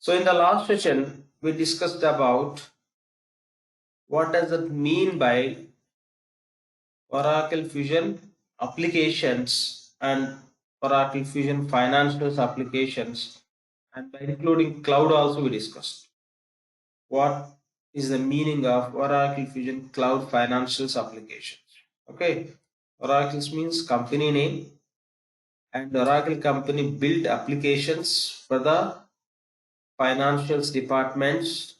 So in the last session, we discussed about what does it mean by Oracle Fusion applications and Oracle Fusion financials applications, and by including cloud also we discussed. What is the meaning of Oracle Fusion Cloud Financials applications? Okay, Oracles means company name, and Oracle company built applications for the financials departments,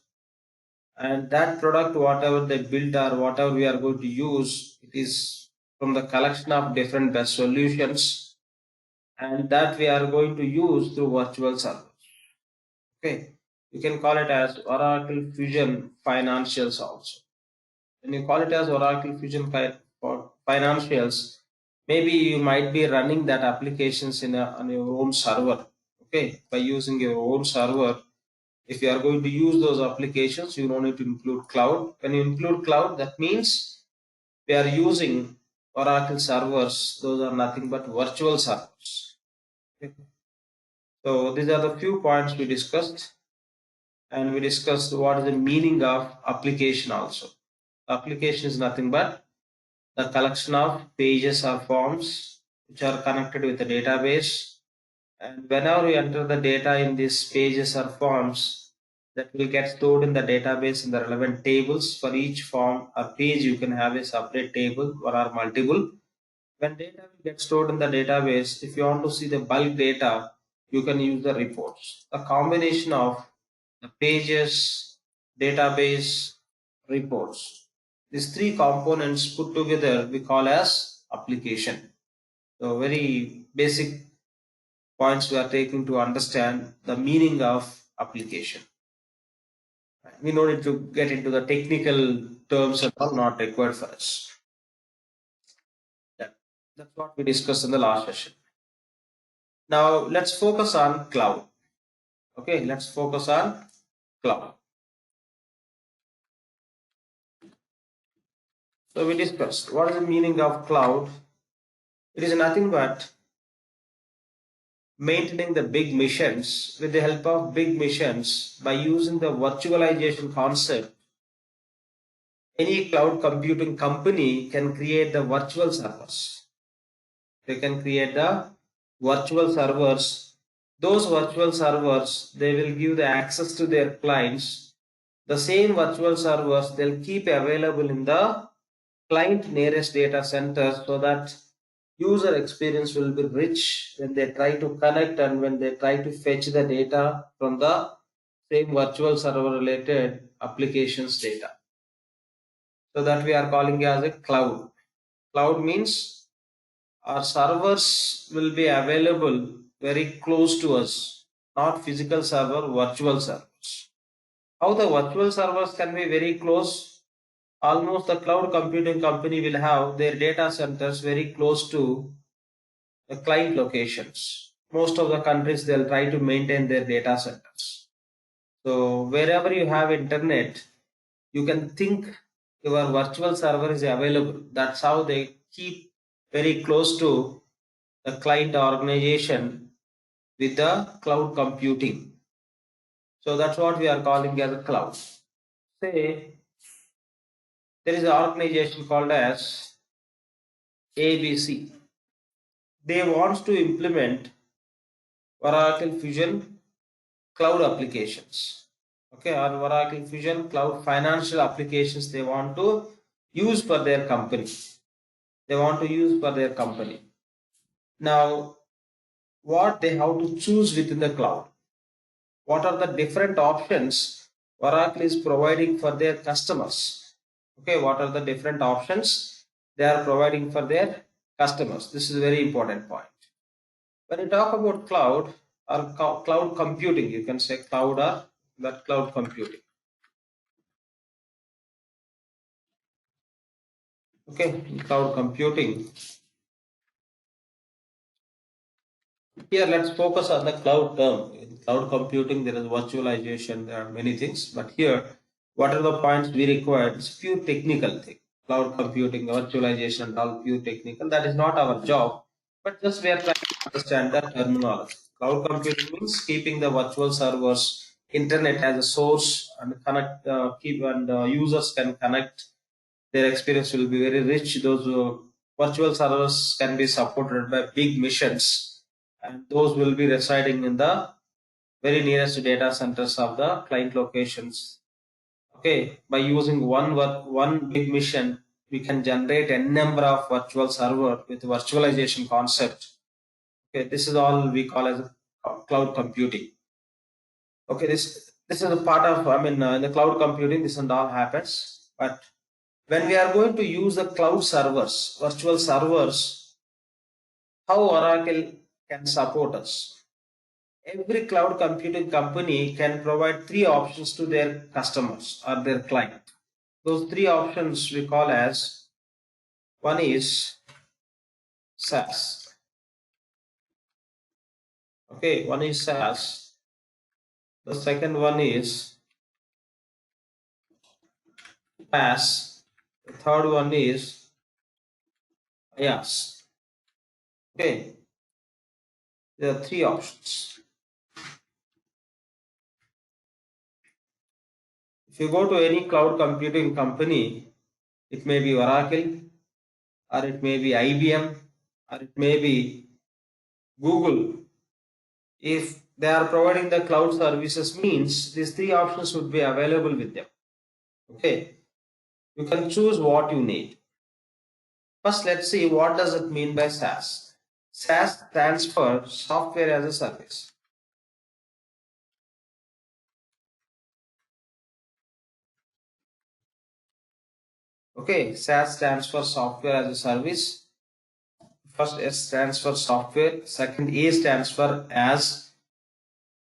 and that product whatever they build or whatever we are going to use, it is from the collection of different best solutions, and that we are going to use through virtual servers. Okay, you can call it as Oracle Fusion Financials also. When you call it as Oracle Fusion Financials, maybe you might be running that applications on your own server. Okay, by using your own server. If you are going to use those applications, you don't need to include cloud. When you include cloud, that means we are using Oracle servers. Those are nothing but virtual servers. Okay. So these are the few points we discussed, and we discussed what is the meaning of application also. Application is nothing but the collection of pages or forms which are connected with the database, and whenever we enter the data in these pages or forms, that will get stored in the database in the relevant tables. For each form or page, you can have a separate table or are multiple. When data will get stored in the database, if you want to see the bulk data, you can use the reports. The combination of the pages, database, reports. These three components put together we call as application. So very basic points we are taking to understand the meaning of application. We don't need to get into the technical terms and all, not required for us. That's what we discussed in the last session. Now let's focus on cloud. Okay, let's focus on cloud. So we discussed what is the meaning of cloud. It is nothing but maintaining the big missions with the help of big missions by using the virtualization concept. Any cloud computing company can create the virtual servers. They can create the virtual servers. Those virtual servers, they will give the access to their clients. The same virtual servers, they'll keep available in the client nearest data center, so that user experience will be rich when they try to connect and when they try to fetch the data from the same virtual server related applications data. So that we are calling as a cloud. Cloud means our servers will be available very close to us, not physical server, virtual servers. How the virtual servers can be very close? Almost the cloud computing company will have their data centers very close to the client locations. Most of the countries, they'll try to maintain their data centers. So wherever you have internet, you can think your virtual server is available. That's how they keep very close to the client organization with the cloud computing. So that's what we are calling as a cloud. Say there is an organization called as ABC. They want to implement Oracle Fusion cloud applications. Okay, or Oracle Fusion cloud financial applications they want to use for their company. They want to use for their company. Now, what they have to choose within the cloud? What are the different options Oracle is providing for their customers? Okay, what are the different options they are providing for their customers? This is a very important point. When you talk about cloud or cloud computing, you can say cloud or that cloud computing. Okay, cloud computing. Here, let's focus on the cloud term. In cloud computing, there is virtualization, there are many things, but here, what are the points we require? It's pure technical thing. Cloud computing, virtualization, and all pure technical. That is not our job, but just we are trying to understand that terminology. Cloud computing means keeping the virtual servers internet as a source and connect, users can connect. Their experience will be very rich. Those virtual servers can be supported by big missions, and those will be residing in the very nearest data centers of the client locations. Okay, by using one big mission, we can generate a number of virtual server with virtualization concept. Okay, this is all we call as cloud computing. Okay, this is a part of, in the cloud computing, this and all happens. But when we are going to use the cloud servers, virtual servers, how Oracle can support us? Every cloud computing company can provide three options to their customers or their client. Those three options we call as, one is SaaS. Okay, one is SaaS. The second one is PaaS. The third one is IaaS. Okay, there are three options. If you go to any cloud computing company, it may be Oracle, or it may be IBM, or it may be Google. If they are providing the cloud services, means these three options would be available with them. Okay, you can choose what you need. First, let's see what does it mean by SaaS. SaaS stands for Software as a Service. Okay, SaaS stands for Software as a Service. First S stands for software, second A stands for as,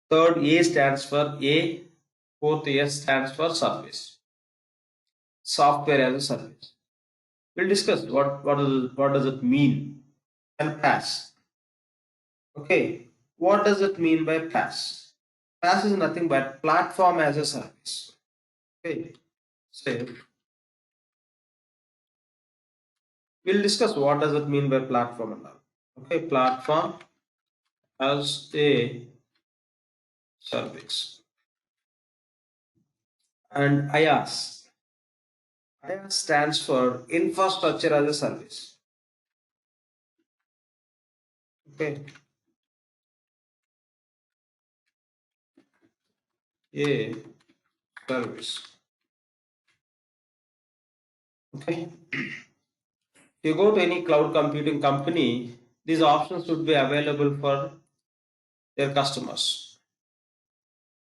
third A stands for A, fourth S stands for service. Software as a service. We'll discuss what does it mean. And PaaS. Okay, what does it mean by PaaS? PaaS is nothing but platform as a service. Okay, so we'll discuss what does it mean by platform and all. Okay, platform as a service. And IaaS. IaaS stands for infrastructure as a service. Okay. A service. Okay. If you go to any cloud computing company, these options would be available for their customers.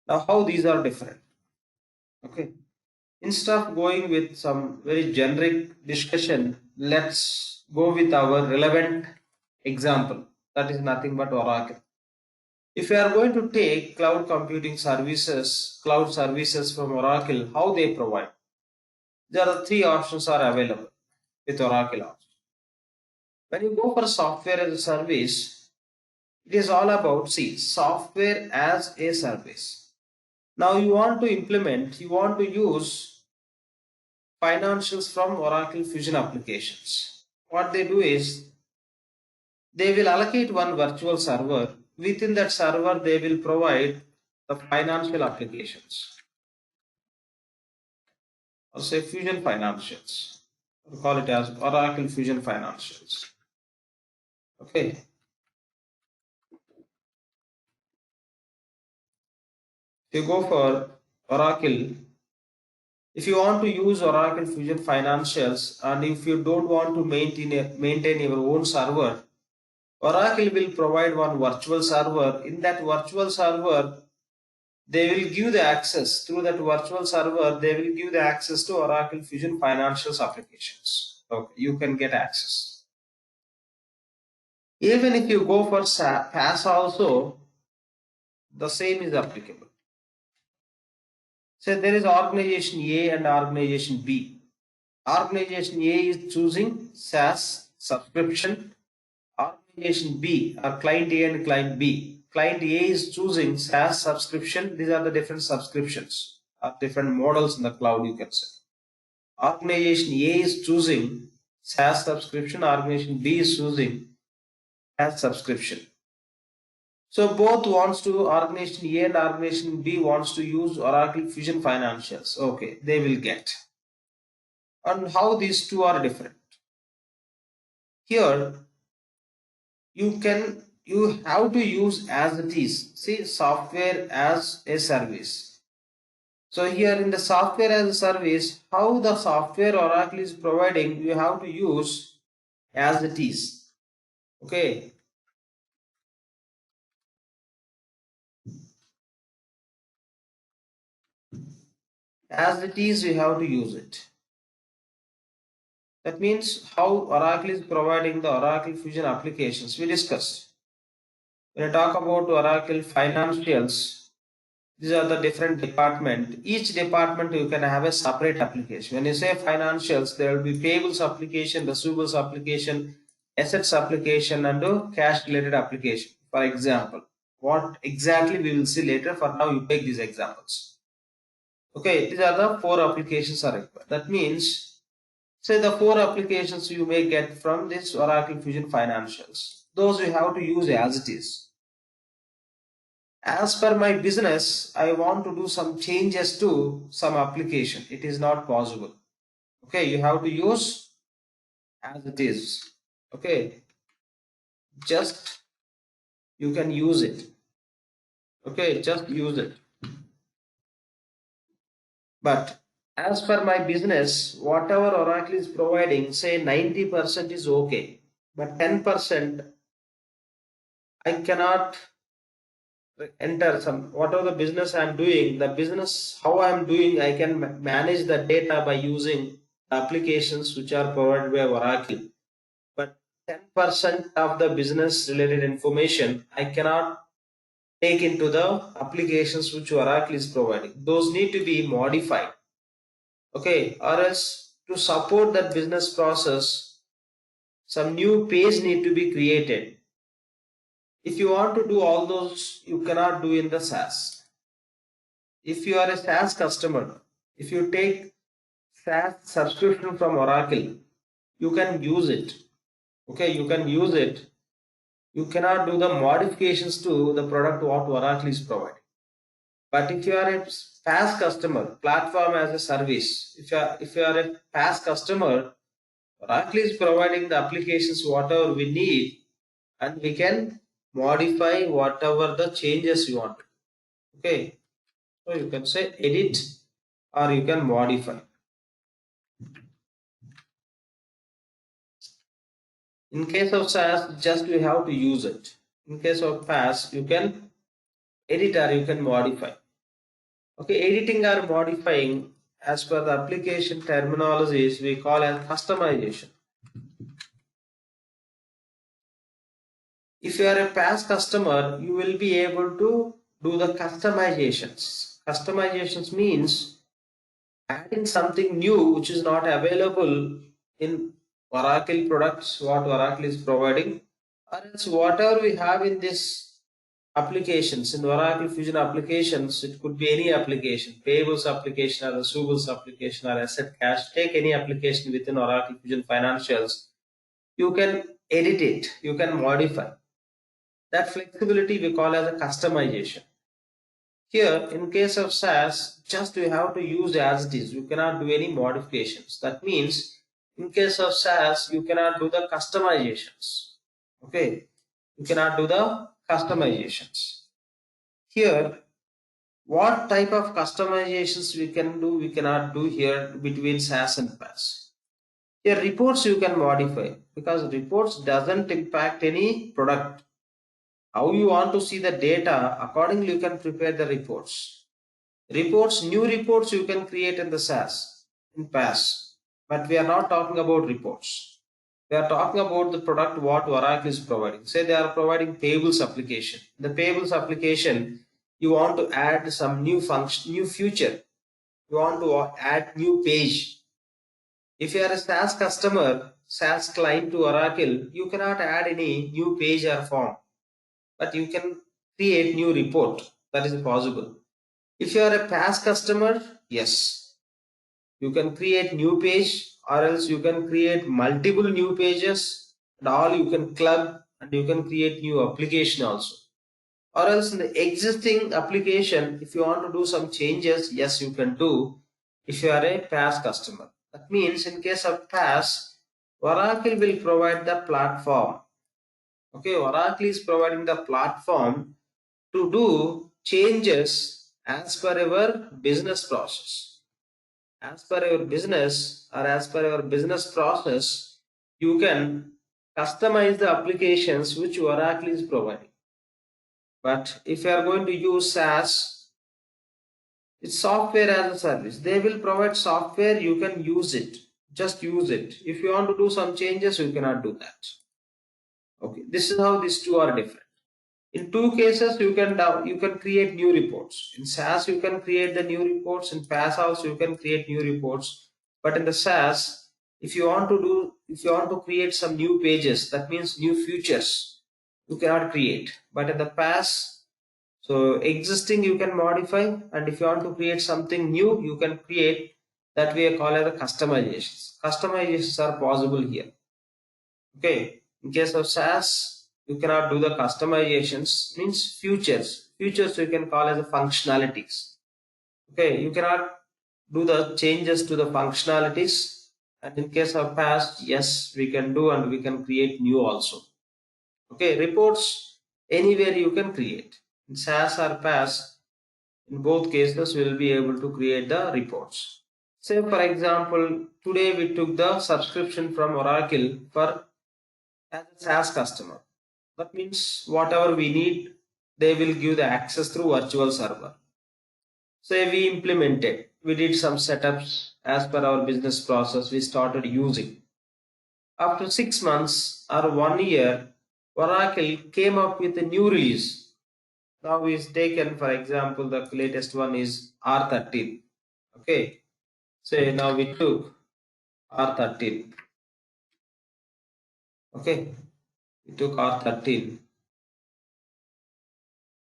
Now, how these are different? Okay. Instead of going with some very generic discussion, let's go with our relevant example. That is nothing but Oracle. If you are going to take cloud computing services, cloud services from Oracle, how they provide? There are three options are available with Oracle also. When you go for software as a service, it is all about, see, software as a service. Now you want to implement, you want to use financials from Oracle Fusion applications. What they do is, they will allocate one virtual server. Within that server, they will provide the financial applications. Or say Fusion Financials. We'll call it as Oracle Fusion Financials. Okay. If you go for Oracle, if you want to use Oracle Fusion Financials and if you don't want to maintain your own server, Oracle will provide one virtual server. In that virtual server, they will give the access through that virtual server. They will give the access to Oracle Fusion Financials applications. Okay, you can get access. Even if you go for PaaS also, the same is applicable. So there is organization A and organization B. Organization A is choosing SaaS subscription. Organization B are client A and client B. Client A is choosing SaaS subscription. These are the different subscriptions or different models in the cloud, you can say. Organization A is choosing SaaS subscription. Organization B is choosing SaaS subscription. So both wants to, organization A and organization B wants to use Oracle Fusion Financials. Okay, they will get. And how these two are different. Here you have to use as it is. See, software as a service. So here in the software as a service, how the software Oracle is providing, you have to use as it is. Okay. As it is, you have to use it. That means how Oracle is providing the Oracle Fusion applications we discussed. When I talk about Oracle Financials, these are the different department. Each department you can have a separate application. When you say financials, there will be payables application, receivables application, assets application, and a cash related application. For example, what exactly we will see later. For now, you take these examples. Okay, these are the four applications are required. That means, say the four applications you may get from this Oracle Fusion Financials. Those you have to use as it is. As per my business, I want to do some changes to some application. It is not possible. Okay, you have to use as it is. Okay, just you can use it. Okay, just use it. But as per my business, whatever Oracle is providing, say 90% is okay, but 10% I cannot enter some whatever the business I am doing, the business how I am doing, I can manage the data by using applications which are provided by Oracle. But 10% of the business related information I cannot take into the applications which Oracle is providing. Those need to be modified. Okay, or else to support that business process, some new page need to be created. If you want to do all those, you cannot do in the SaaS. If you are a SaaS customer, if you take SaaS subscription from Oracle, you can use it. Okay, you can use it. You cannot do the modifications to the product what Oracle is providing. But if you are a SaaS customer, platform as a service, if you are a SaaS customer, Oracle is providing the applications whatever we need, and we can modify whatever the changes you want. Okay, so you can say edit or you can modify. In case of SaaS, just you have to use it. In case of PaaS, you can edit or you can modify. Okay, editing or modifying as per the application terminologies we call as customization. If you are a PaaS customer, you will be able to do the customizations. Customizations means adding something new which is not available in Oracle products, what Oracle is providing, or else whatever we have in this applications, in Oracle Fusion applications, it could be any application, payables application or receivables application or asset cash, take any application within Oracle Fusion Financials, you can edit it, you can modify. That flexibility we call as a customization. Here, in case of SaaS, just you have to use as it is. You cannot do any modifications. That means, in case of SaaS, you cannot do the customizations. Okay, you cannot do the customizations. Here, what type of customizations we can do, we cannot do here between SaaS and PaaS. Here, reports you can modify because reports doesn't impact any product. How you want to see the data, accordingly you can prepare the reports. New reports you can create in the SaaS, in PaaS. But we are not talking about reports. We are talking about the product what Oracle is providing. Say they are providing payables application. The payables application, you want to add some new function, new feature. You want to add new page. If you are a SaaS customer, SaaS client to Oracle, you cannot add any new page or form. But you can create new report. That is possible. If you are a PaaS customer, yes, you can create new page or else you can create multiple new pages and all you can club and you can create new application also. Or else in the existing application, if you want to do some changes, yes, you can do if you are a PaaS customer. That means in case of PaaS, Oracle will provide the platform. Okay, Oracle is providing the platform to do changes as per your business process. As per your business or as per your business process, you can customize the applications which Oracle is providing. But if you are going to use SaaS, it's software as a service. They will provide software, you can use it. Just use it. If you want to do some changes, you cannot do that. Okay, this is how these two are different. In two cases, you can create new reports. In SaaS, you can create the new reports. In PaaS also, you can create new reports. But in the SaaS, if you want to create some new pages, that means new features, you cannot create. But in the PaaS, so existing you can modify, and if you want to create something new, you can create. That we call as the customizations. Customizations are possible here. Okay, in case of SaaS, you cannot do the customizations, means features. Features you can call as the functionalities. Okay, you cannot do the changes to the functionalities. And in case of PaaS, yes, we can do, and we can create new also. Okay, reports anywhere you can create. In SaaS or PaaS, in both cases, we will be able to create the reports. Say for example, today we took the subscription from Oracle for as a SaaS customer. That means whatever we need, they will give the access through virtual server. Say we implemented, we did some setups as per our business process, we started using. After 6 months or 1 year, Oracle came up with a new release. Now is taken, for example, the latest one is R13. Okay. Say now we took R13. Okay. We took R13.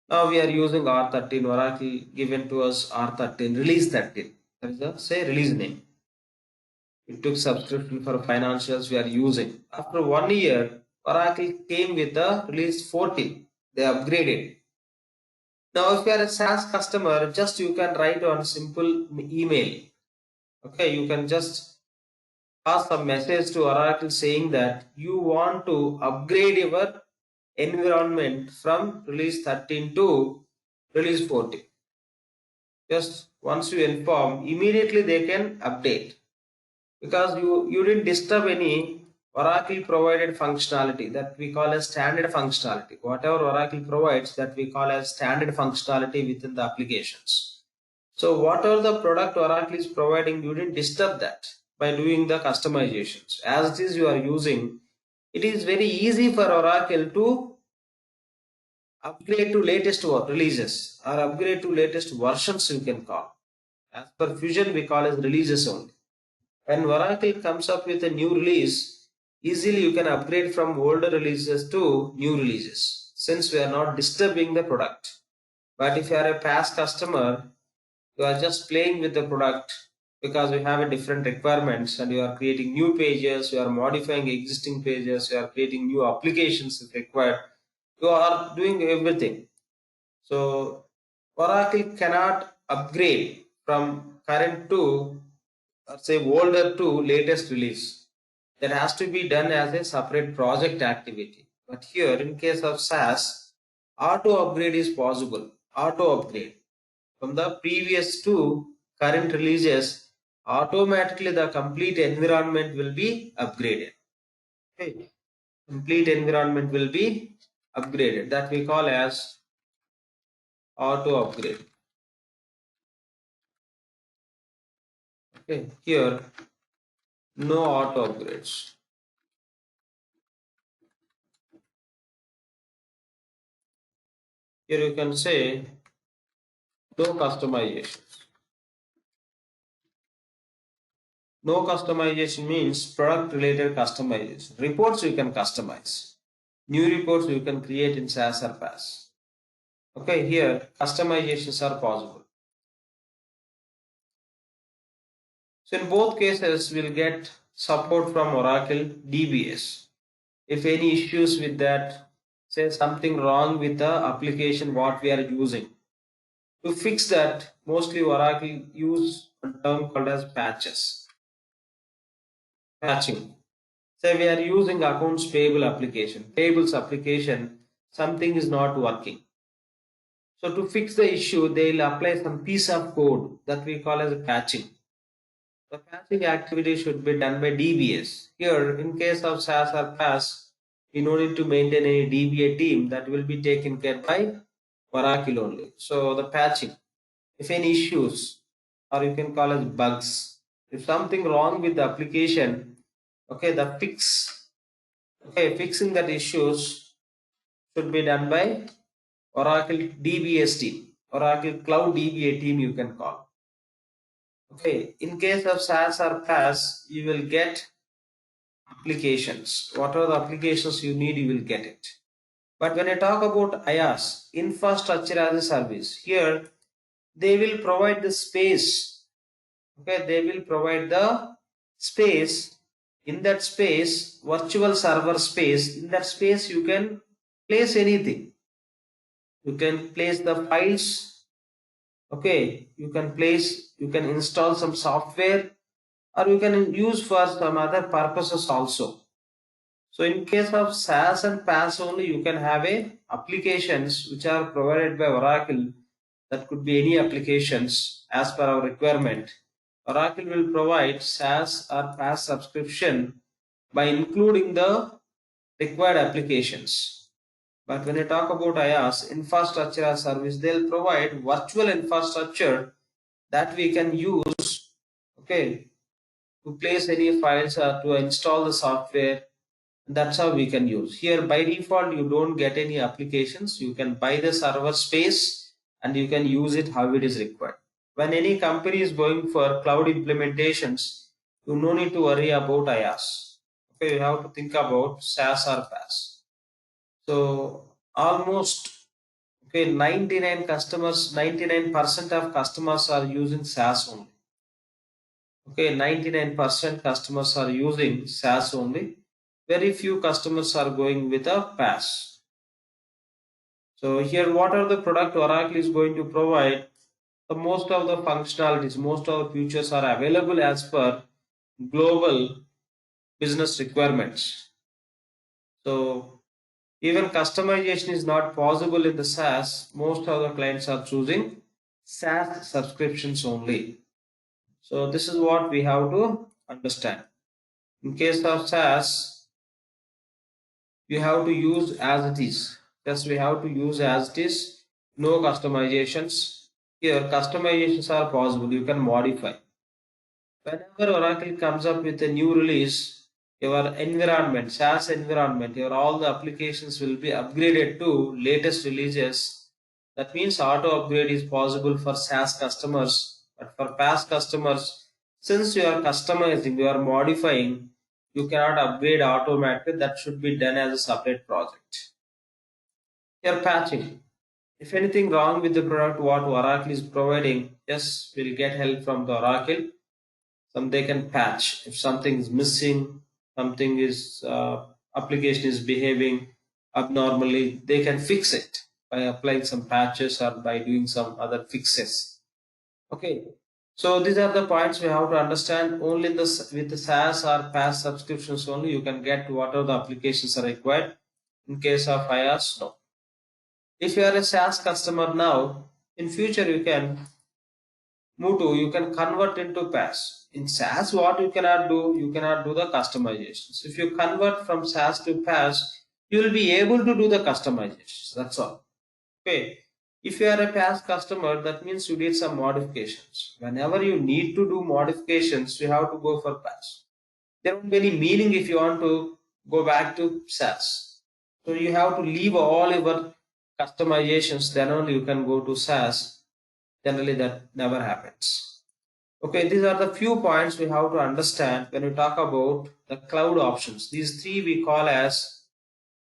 Now we are using R13. Oracle given to us R13, release 13. That is the say release name. We took subscription for financials we are using. After 1 year, Oracle came with the release 14. They upgraded. Now if you are a SaaS customer, just you can write on simple email. Okay, you can just pass a message to Oracle saying that you want to upgrade your environment from release 13 to release 14. Just once you inform, immediately they can update, because you didn't disturb any Oracle provided functionality that we call as standard functionality. Whatever Oracle provides, that we call as standard functionality within the applications. So whatever the product Oracle is providing, you didn't disturb that by doing the customizations. As it is you are using, it is very easy for Oracle to upgrade to latest releases or upgrade to latest versions, you can call. As per Fusion, we call as releases only. When Oracle comes up with a new release, easily you can upgrade from older releases to new releases, since we are not disturbing the product. But if you are a past customer, you are just playing with the product because you have a different requirements, and you are creating new pages, you are modifying existing pages, you are creating new applications if required. You are doing everything. So Oracle cannot upgrade from current to say older to latest release. That has to be done as a separate project activity. But here in case of SaaS, auto upgrade is possible. Auto upgrade from the previous to current releases, automatically the complete environment will be upgraded. Okay. Complete environment will be upgraded. That we call as auto upgrade. Okay. Here no auto upgrades. Here you can say no customizations. No customization means product related customization. Reports you can customize. New reports you can create in SaaS or PaaS. Okay, here customizations are possible. So in both cases, we'll get support from Oracle DBS. If any issues with that, say something wrong with the application what we are using. To fix that, mostly Oracle use a term called as patches. Patching. Say we are using accounts payable application, payables application, something is not working. So to fix the issue, they will apply some piece of code that we call as patching. The patching activity should be done by DBS. Here, in case of SaaS or PaaS, we no need to maintain any DBA team, that will be taken care by Oracle only. So the patching, if any issues, or you can call as bugs, if something wrong with the application, okay, the fix, okay, fixing that issues should be done by Oracle DBS team, Oracle Cloud DBA team you can call. Okay, in case of SaaS or PaaS, you will get applications. Whatever the applications you need, you will get it. But when I talk about IaaS, infrastructure as a service, here they will provide the space. Okay, they will provide the space. In that space, virtual server space, in that space you can place anything. You can place the files. Okay, you can install some software, or you can use for some other purposes also. So in case of SaaS and PaaS only, you can have a applications which are provided by Oracle. That could be any applications as per our requirement. Oracle will provide SaaS or PaaS subscription by including the required applications. But when you talk about IaaS, infrastructure as service, they'll provide virtual infrastructure that we can use, okay, to place any files or to install the software. That's how we can use. Here by default, you don't get any applications. You can buy the server space and you can use it how it is required. When any company is going for cloud implementations, you no need to worry about IaaS. Okay, you have to think about SaaS or PaaS. So almost, okay, 99% of customers are using SaaS only. Okay, 99% customers are using SaaS only. Very few customers are going with a PaaS. So here, what are the product Oracle is going to provide? The most of the functionalities, most of the features are available as per global business requirements. So even customization is not possible in the SaaS. Most of the clients are choosing SaaS subscriptions only. So this is what we have to understand. In case of SaaS, you have to use as it is. Just we have to use as it is. No customizations. Here, customizations are possible. You can modify. Whenever Oracle comes up with a new release, your environment, SaaS environment, your all the applications will be upgraded to latest releases. That means auto upgrade is possible for SaaS customers, but for PaaS customers, since you are customizing, you are modifying, you cannot upgrade automatically. That should be done as a separate project. Here patching. If anything wrong with the product, what Oracle is providing, yes, we'll get help from the Oracle. Some they can patch if something is missing, something is application is behaving abnormally, they can fix it by applying some patches or by doing some other fixes. Okay, so these are the points we have to understand. Only in this with the SaaS or PaaS subscriptions only you can get whatever the applications are required. In case of IaaS, no. If you are a SaaS customer now, in future you can you can convert into PaaS. In SaaS, what you cannot do the customizations. If you convert from SaaS to PaaS, you will be able to do the customizations. That's all. Okay. If you are a PaaS customer, that means you did some modifications. Whenever you need to do modifications, you have to go for PaaS. There won't be any meaning if you want to go back to SaaS. So you have to leave all your customizations, then only you can go to SaaS. Generally, that never happens. Okay, these are the few points we have to understand when we talk about the cloud options. These three we call as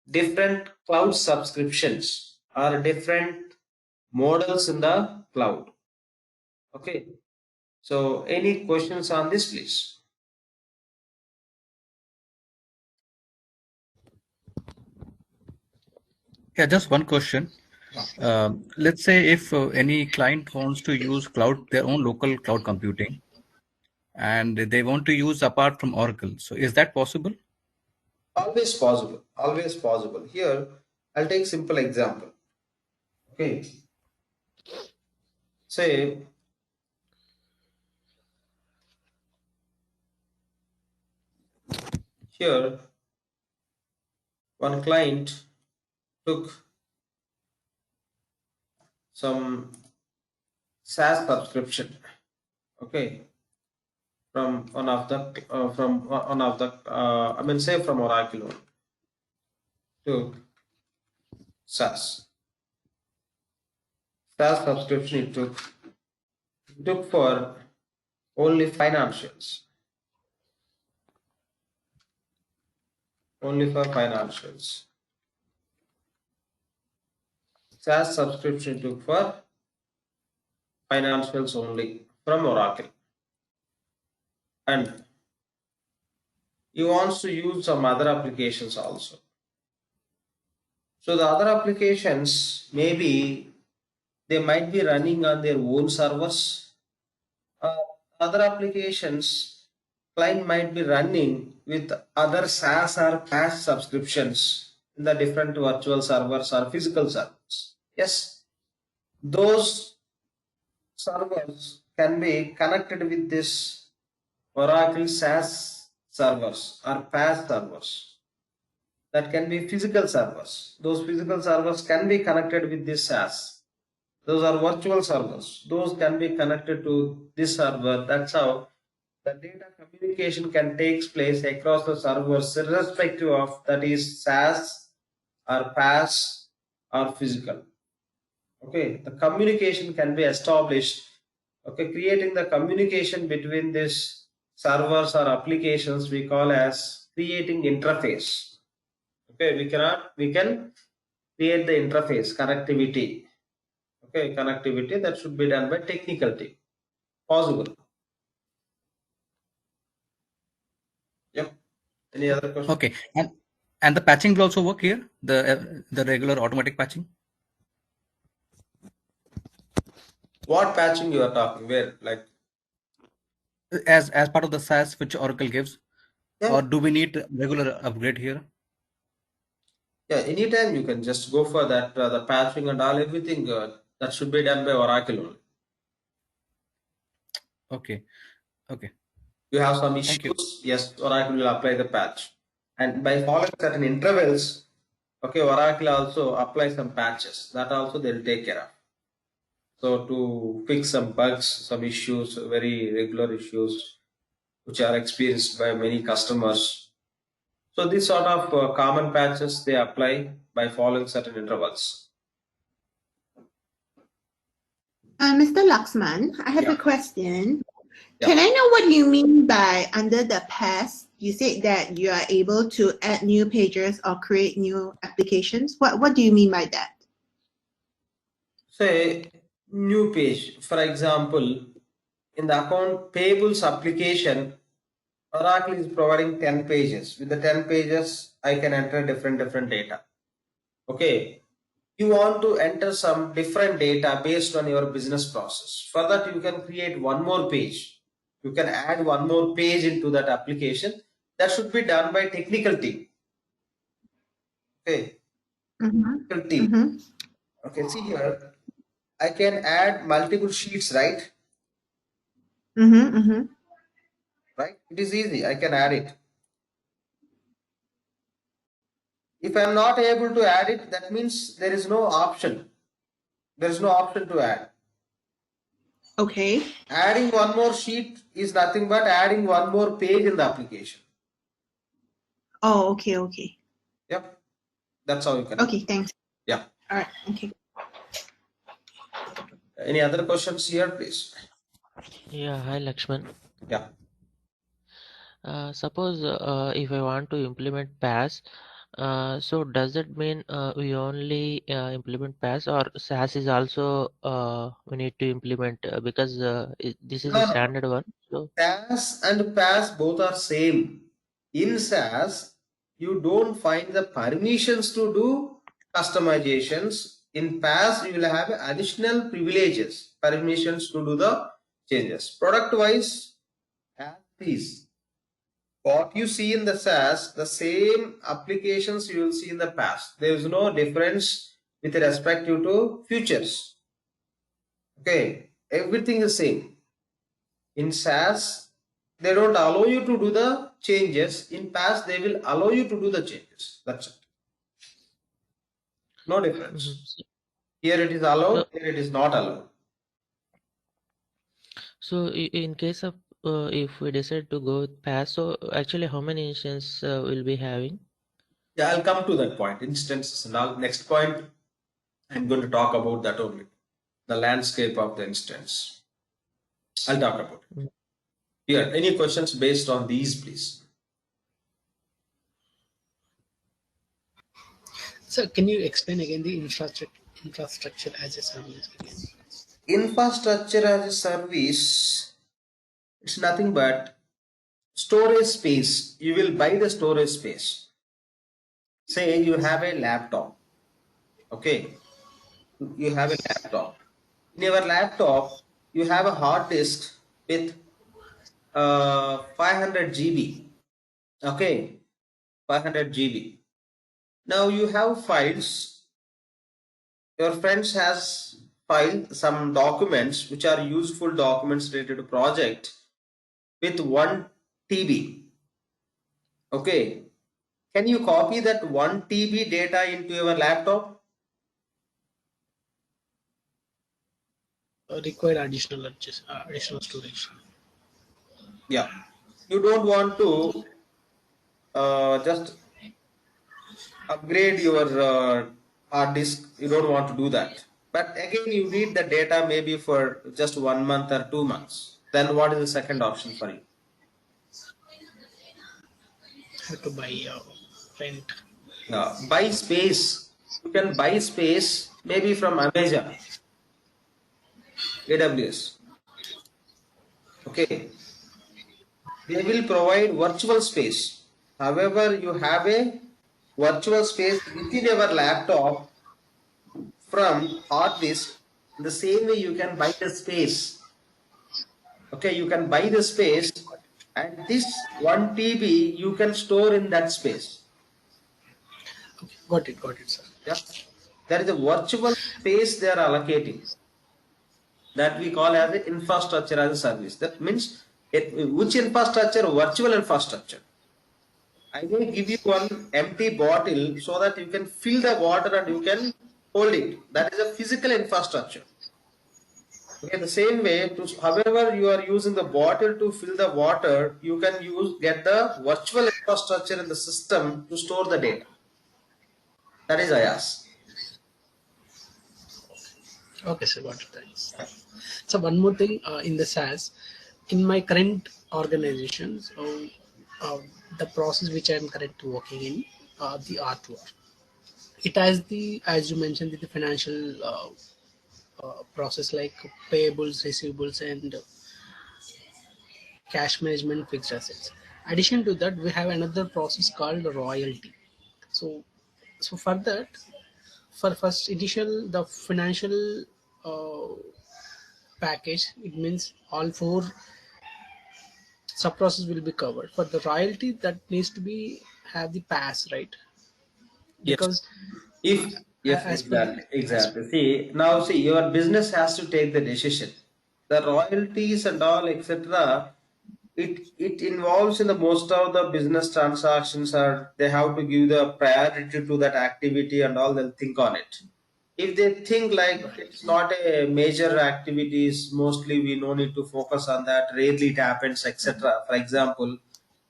different cloud subscriptions or different models in the cloud. Okay, so any questions on this, please? Yeah, just one question. Let's say if any client wants to use their own local cloud computing, and they want to use apart from Oracle. So is that possible? Always possible. Always possible. Here, I'll take simple example. Okay. Say here one client took some SaaS subscription. Okay. From one of the I mean say from Oracle to SaaS. SaaS subscription it took for only financials. Only for financials. SaaS subscription took for financials only from Oracle. And he wants to use some other applications also. So the other applications maybe they might be running on their own servers. Other applications client might be running with other SaaS or PaaS subscriptions in the different virtual servers or physical servers. Yes, those servers can be connected with this Oracle SaaS servers or PaaS servers. That can be physical servers. Those physical servers can be connected with this SaaS. Those are virtual servers. Those can be connected to this server. That's how the data communication can take place across the servers, irrespective of that is SaaS or PaaS or physical. Okay, the communication can be established. Okay, creating the communication between these servers or applications we call as creating interface. Okay, we can create the interface connectivity. Okay, connectivity that should be done by technical team. Possible. Yep. Any other question? Okay, and the patching will also work here. The regular automatic patching. What patching you are talking? Where? Like As part of the SaaS which Oracle gives, yeah, or do we need regular upgrade here? yeah. Anytime you can just go for that. The patching and all everything that should be done by Oracle only. Okay, okay. You have some Thank you. issues. Yes, Oracle will apply the patch, and by following certain intervals, okay, Oracle also apply some patches. That also they'll take care of. So to fix some bugs, some issues, very regular issues which are experienced by many customers. So these sort of common patches they apply by following certain intervals. Mr. Laxman, I have Yeah. a question. Yeah. Can I know what you mean by under the past? You said that you are able to add new pages or create new applications. What do you mean by that? Say new page. For example, in the account payables application, Oracle is providing 10 pages. With the 10 pages, I can enter different data. Okay. You want to enter some different data based on your business process. For that, you can create one more page. You can add one more page into that application. That should be done by technical team. Okay. Technical team. Okay, see here. I can add multiple sheets, right? Right? It is easy. I can add it. If I am not able to add it, that means there is no option. There is no option to add. Okay. Adding one more sheet is nothing but adding one more page in the application. Oh, okay. Yep. That's how you can. Okay, thanks. Yeah. All right. Okay. Any other questions here, please? Yeah, hi Lakshman. Yeah. Suppose if I want to implement PaaS, so does that mean we only implement PaaS, or SaaS is also we need to implement because this is a No. standard one? So SaaS and PaaS both are same. In SaaS, you don't find the permissions to do customizations. In PaaS, you will have additional privileges, permissions to do the changes. Product wise, as is. What you see in the SaaS, the same applications you will see in the PaaS. There is no difference with respect to features. Okay, everything is same. In SaaS, they don't allow you to do the changes. In PaaS, they will allow you to do the changes. That's it. No difference. Here it is allowed, So, here it is not allowed. so in case of if we decide to go with PaaS, so actually how many instances will be having? Yeah, I'll come to that point. Instances and all. Next point, I'm going to talk about that only. The landscape of the instance. I'll talk about it. Mm. Here, any questions based on these, please? So can you explain again the infrastructure as a service again? Infrastructure as a service, it's nothing but storage space. You will buy the storage space. Say you have a laptop. Okay, you have a laptop. In your laptop, you have a hard disk with 500 GB. Okay, 500 GB. Now you have files. Your friends has filed some documents which are useful documents related to project with 1 TB. Okay, can you copy that 1 TB data into your laptop? Require additional storage. Yeah, you don't want to just upgrade your hard disk. You don't want to do that, but again you need the data maybe for just 1 month or 2 months. Then what is the second option for you? Have to buy rent. Buy space. You can buy space maybe from Amazon, AWS. Okay, they will provide virtual space. However, you have a virtual space within your laptop from hard disk. In the same way, you can buy the space. Okay, you can buy the space, and this 1 TB you can store in that space. Okay, got it, sir. Yeah, there is a virtual space they are allocating that we call as the infrastructure as a service. That means which infrastructure? Virtual infrastructure. I will give you one empty bottle so that you can fill the water and you can hold it. That is a physical infrastructure. Okay, the same way, however you are using the bottle to fill the water, you can get the virtual infrastructure in the system to store the data. That is IaaS. Okay, sir, got it. Thanks. So one more thing in the SaaS, in my current organization, the process which I am currently working in, the R2R, it has the, as you mentioned, the financial process like payables, receivables, and cash management, fixed assets. Addition to that, we have another process called royalty. So for that, for first initial the financial package, it means all 4 sub process will be covered. For the royalty, that needs to be have the pass, right? Yes. Because Yes, exactly. See, your business has to take the decision. The royalties and all, etc. It involves in the most of the business transactions, or they have to give the priority to that activity and all. They'll think on it. If they think like it's not a major activities, mostly we no need to focus on that. Rarely it happens, etc. For example,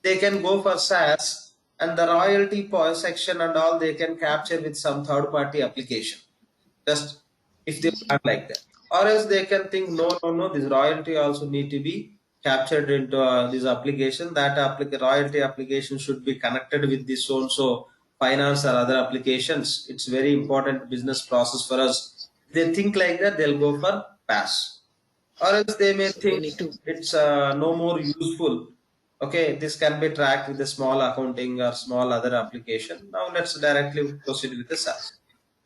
they can go for SaaS and the royalty section and all they can capture with some third party application. Just if they plan like that, or else they can think no, this royalty also need to be captured into this application. That royalty application should be connected with this so and so finance or other applications. It's very important business process for us. They think like that, they'll go for pass, or else they may so they think need to. it's no more useful. Okay, this can be tracked with a small accounting or small other application. Now let's directly proceed with the SaaS.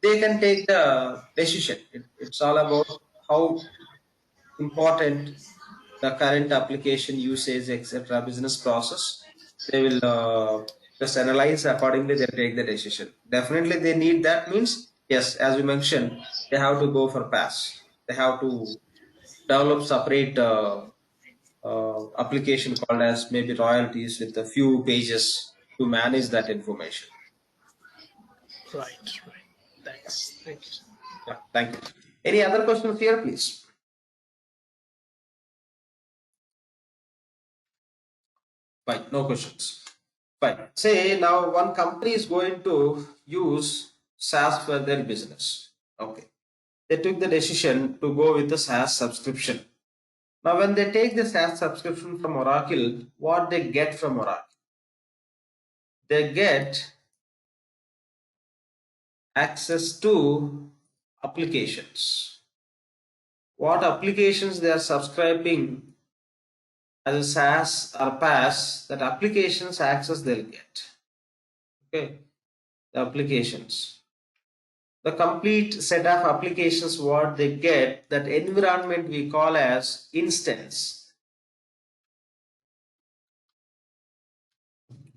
they can take the decision. It's all about how important the current application usage, etc., business process. They will just analyze accordingly. They take the decision. Definitely, they need that. Means yes, as we mentioned, they have to go for pass. They have to develop separate application called as maybe royalties with a few pages to manage that information. Right. Thanks. Thank you. Yeah, thank you. Any other questions here, please? Fine, no questions. Fine. Say now one company is going to use SaaS for their business. Okay. They took the decision to go with the SaaS subscription. Now, when they take the SaaS subscription from Oracle, what they get from Oracle? They get access to applications. What applications they are subscribing as a SaaS or PaaS, that applications access they'll get. Okay, the applications. The complete set of applications what they get, that environment we call as instance.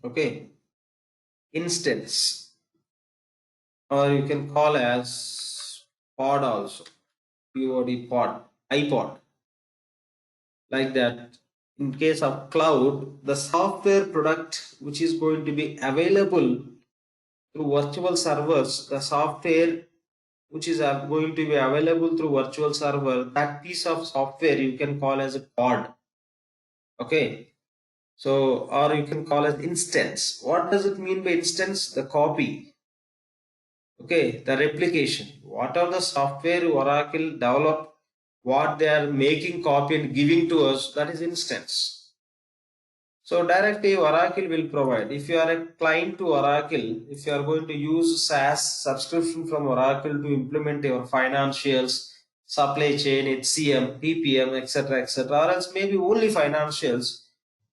Okay, instance, or you can call as pod also, POD, pod, iPod, like that. In case of cloud, the software product which is going to be available through virtual servers, the software which is going to be available through virtual server, that piece of software you can call as a pod. Okay, so or you can call as instance. What does it mean by instance? The copy. Okay, the replication. What are the software Oracle develop, what they are making copy and giving to us, that is instance. So directly Oracle will provide. If you are a client to Oracle, if you are going to use SaaS subscription from Oracle to implement your financials, supply chain, HCM, PPM, etc., or else maybe only financials,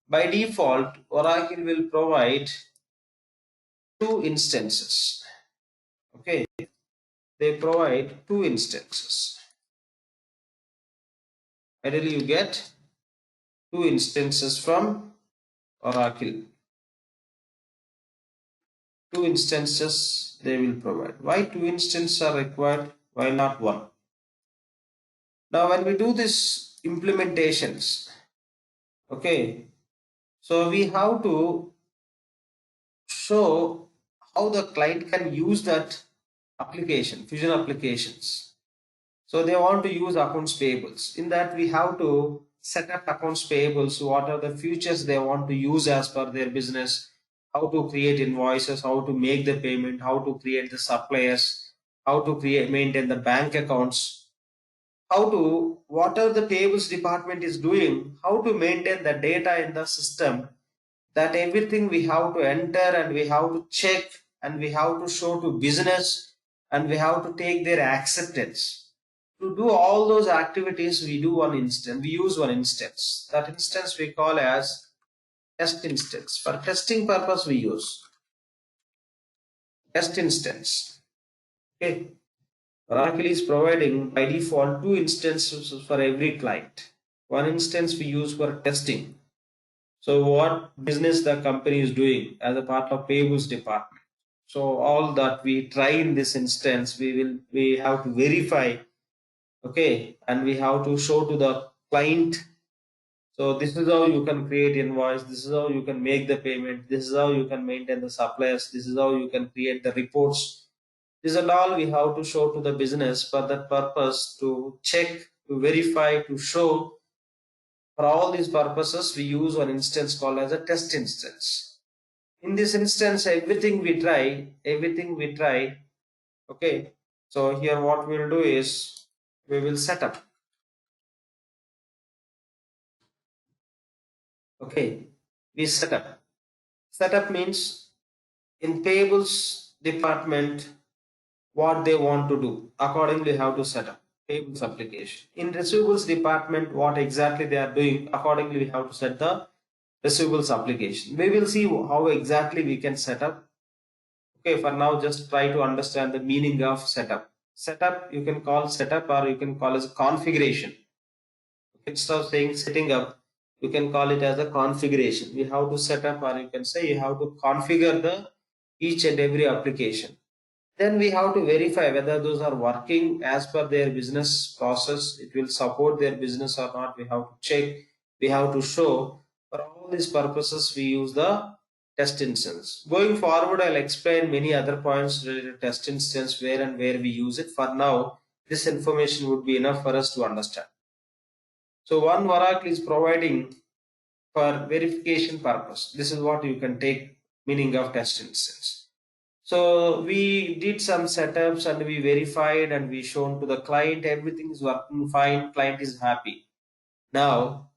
by default, Oracle will provide two instances. Okay, they provide two instances. Ideally, you get two instances from Oracle. Two instances they will provide. Why two instances are required? Why not one? Now, when we do this implementations, okay, so we have to show how the client can use that application, Fusion applications. So they want to use accounts payables. In that, we have to set up accounts payables. What are the features they want to use as per their business? How to create invoices, how to make the payment, how to create the suppliers, how to maintain the bank accounts, how to, whatever the payables department is doing, how to maintain the data in the system, that everything we have to enter and we have to check and we have to show to business and we have to take their acceptance. To do all those activities, we do one instance, we use one instance. That instance we call as test instance. For testing purpose, we use test instance. Okay. Oracle is providing by default two instances for every client. One instance we use for testing. So what business the company is doing as a part of payables department. So all that we try in this instance, we have to verify, okay, and we have to show to the client. So this is how you can create invoice. This is how you can make the payment. This is how you can maintain the suppliers. This is how you can create the reports. This is all we have to show to the business for that purpose, to check, to verify, to show. For all these purposes, we use an instance called as a test instance. In this instance, everything we try. Okay. So here what we'll do is we will set up. Okay. We set up. Set up means in payables department, what they want to do. Accordingly, how to set up payables application. In receivables department, what exactly they are doing. Accordingly, we have to set the receivables application. We will see how exactly we can set up. Okay, for now, just try to understand the meaning of setup. Setup, you can call setup or you can call as configuration. Instead of saying setting up, you can call it as a configuration. We have to set up, or you can say you have to configure the each and every application. Then we have to verify whether those are working as per their business process. It will support their business or not. We have to check. We have to show. For all these purposes, we use the test instance. Going forward, I'll explain many other points related to test instance, where and where we use it. For now, this information would be enough for us to understand. So one Oracle is providing for verification purpose. This is what you can take meaning of test instance. So we did some setups and we verified and we shown to the client everything is working fine, client is happy. Now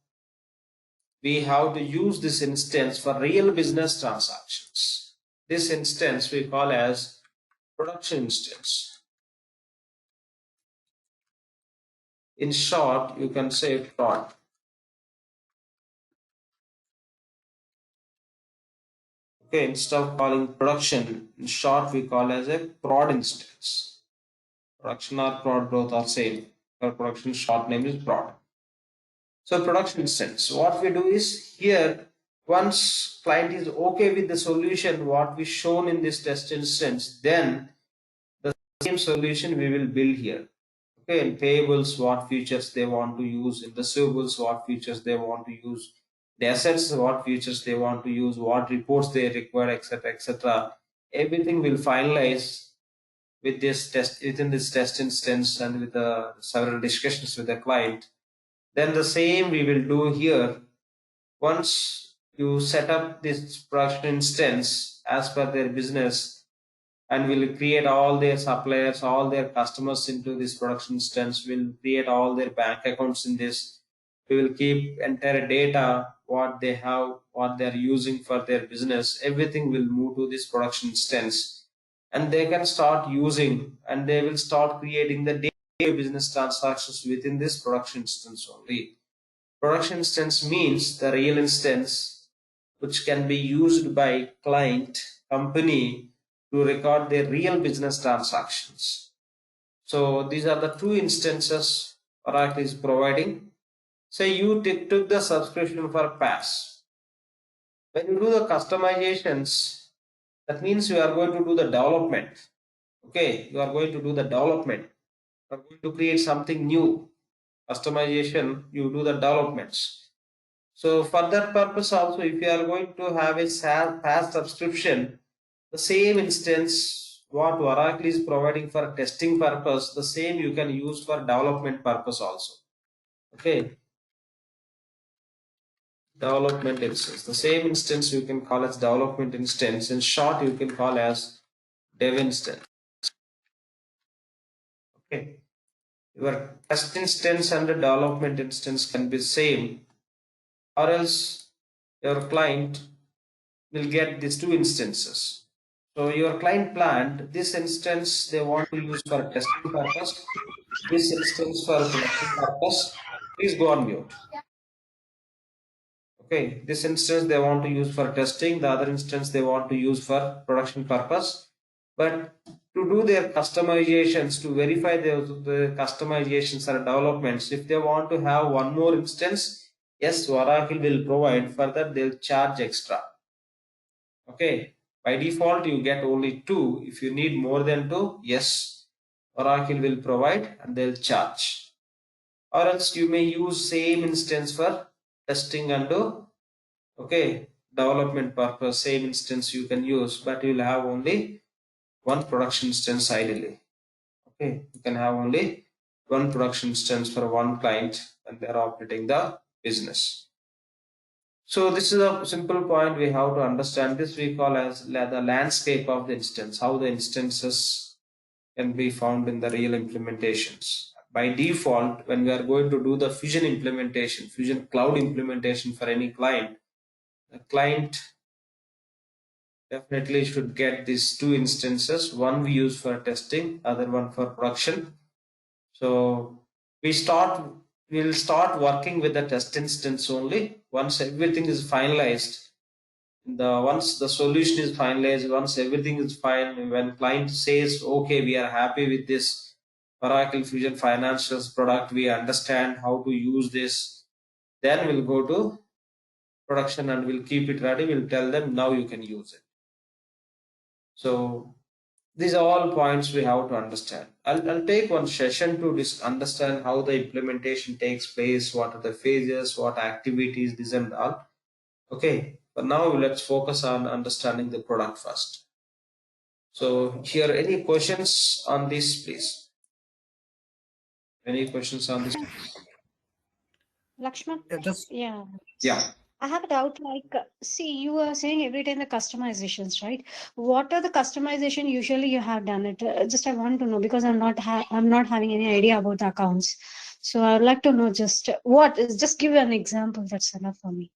we have to use this instance for real business transactions. This instance we call as production instance. In short, you can say prod. Okay, instead of calling production, in short we call as a prod instance. Production or prod both are same. For production, short name is prod. So production instance, what we do is here, once client is okay with the solution, what we shown in this test instance, then the same solution we will build here. Okay, in payables, what features they want to use, in receivables, what features they want to use, the assets, what features they want to use, what reports they require, etc., etc. Everything will finalize with this test within this test instance and with several discussions with the client. Then the same we will do here. Once you set up this production instance as per their business, and we'll create all their suppliers, all their customers into this production instance. We'll create all their bank accounts in this. We will keep entire data, what they have, what they're using for their business. Everything will move to this production instance. And they can start using, and they will start creating the daily business transactions within this production instance only. Production instance means the real instance which can be used by client, company, to record their real business transactions. So these are the two instances Oracle is providing. Say you took the subscription for PaaS. When you do the customizations, that means you are going to do the development. Okay, you are going to do the development. You are going to create something new. Customization, you do the developments. So for that purpose also, if you are going to have a PaaS subscription, the same instance what Oracle is providing for testing purpose, the same you can use for development purpose also. Okay. Development instance. The same instance you can call as development instance. In short, you can call as dev instance. Okay. Your test instance and the development instance can be same, or else your client will get these two instances. So your client planned this instance they want to use for testing purpose, this instance for production purpose. Please go on mute. Okay, this instance they want to use for testing, the other instance they want to use for production purpose. But to do their customizations, to verify the customizations or developments, if they want to have one more instance, yes, Oracle will provide. For that, they'll charge extra. Okay, by default, you get only two. If you need more than two, yes, Oracle will provide and they'll charge. Or else you may use same instance for testing and development purpose. Same instance you can use, but you will have only one production instance ideally. Okay, you can have only one production instance for one client and they're operating the business. So this is a simple point we have to understand. This we call as the landscape of the instance, how the instances can be found in the real implementations. By default, when we are going to do the Fusion implementation, Fusion Cloud implementation for any client, the client definitely should get these two instances. One we use for testing, other one for production. So we'll start working with the test instance only. Once everything is finalized, Once the solution is finalized, once everything is fine, when client says, okay, we are happy with this Oracle Fusion Financials product, we understand how to use this, then we'll go to production and we'll keep it ready. We'll tell them now you can use it. So these are all points we have to understand. I'll take one session to understand how the implementation takes place, what are the phases, what activities, this and all. Okay, but now let's focus on understanding the product first. So here, any questions on this, please? Any questions on this? Lakshman? Just Yeah. I have a doubt. See, you are saying every time the customizations, right? What are the customization usually you have done it? Just I want to know because I'm not having any idea about the accounts. So I would like to know just what is. Just give an example. That's enough for me.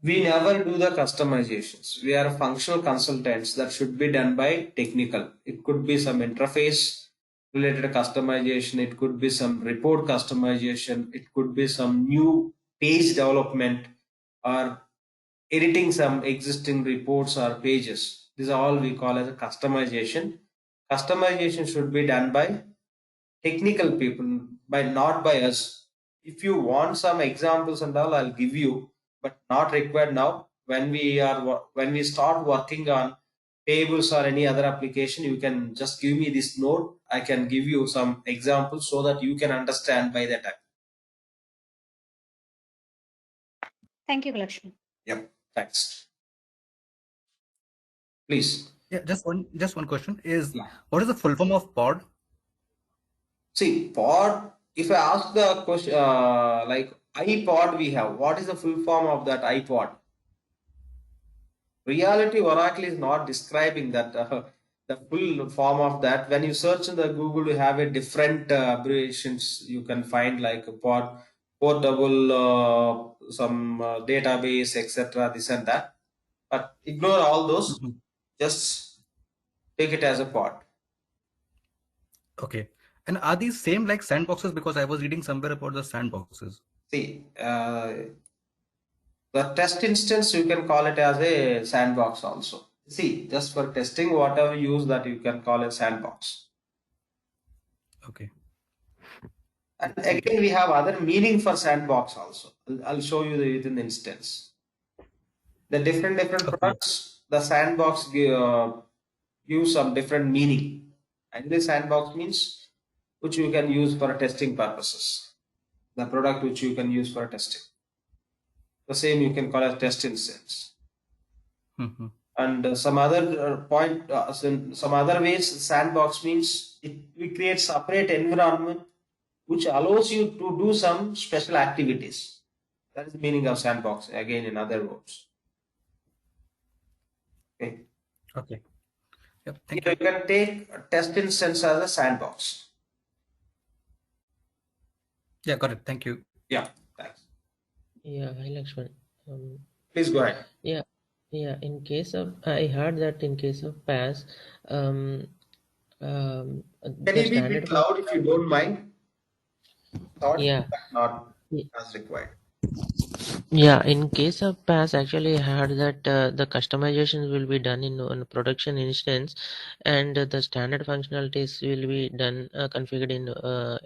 We never do the customizations. We are functional consultants. That should be done by technical. It could be some interface related customization. It could be some report customization. It could be some new page development or editing some existing reports or pages. These are all we call as a customization. Customization should be done by technical people, by not by us. If you want some examples and all, I'll give you, but not required now. When we start working on tables or any other application, you can just give me this note. I can give you some examples so that you can understand by that time. Thank you, Lakshman. Yep. Thanks. Please. Yeah, just one question is, Yeah. what is the full form of pod? See, pod, if I ask the question, like iPod we have, what is the full form of that iPod? Reality, Oracle is not describing that the full form of that. When you search in the Google, you have a different abbreviations you can find, like a pod, portable, some database, etc. This and that. But ignore all those. Just take it as a pod. Okay. And are these same like sandboxes? Because I was reading somewhere about the sandboxes. See, the test instance, you can call it as a sandbox also. See, just for testing, whatever you use, that you can call a sandbox. Okay. And again, we have other meaning for sandbox also. I'll show you within the instance. The different products, the sandbox give some different meaning. And the sandbox means which you can use for testing purposes. The product which you can use for testing. The same you can call as test instance. And some other some other ways, sandbox means we create separate environment which allows you to do some special activities. That is the meaning of sandbox, again in other words. Okay. Okay. Yep. Thank You you. can take a test instance as a sandbox. Yeah, got it. Thank you. Yeah, thanks. Yeah, hi Lakshman. Please go ahead. Yeah. In case of, I heard that in case of PaaS, Can the you be a standard bit loud if you don't mind? Thought Yeah. not Yeah. as required. Yeah, in case of PaaS, actually I heard that the customizations will be done in a production instance, and the standard functionalities will be done configured in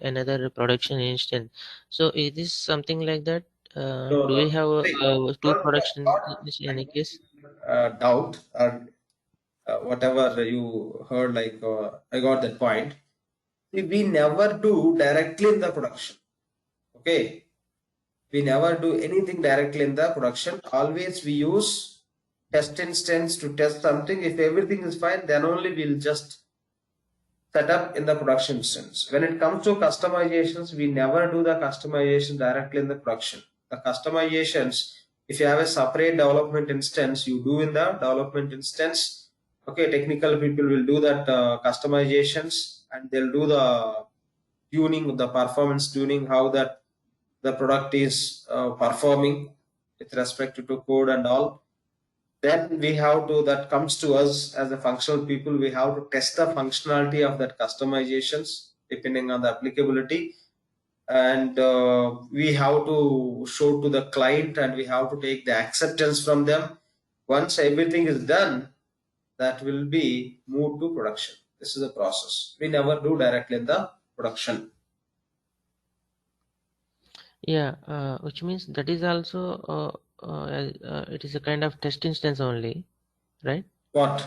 another production instance. So is this something like that? No, Do we have See, two not, production not in any case? doubt or whatever you heard, like I got that point. See, we never do directly in the production. Okay, we never do anything directly in the production. Always we use test instance to test something. If everything is fine, then only we'll just set up in the production instance. When it comes to customizations, we never do the customization directly in the production. The customizations, if you have a separate development instance, you do in the development instance. Okay, technical people will do that customizations, and they'll do the tuning, the performance tuning, how that the product is performing with respect to code and all. Then we have to, that comes to us as a functional people, we have to test the functionality of that customizations depending on the applicability, and we have to show to the client, and we have to take the acceptance from them. Once everything is done, that will be moved to production. This is the process. We never do directly in the production. Yeah, which means that is also it is a kind of test instance only, right? What?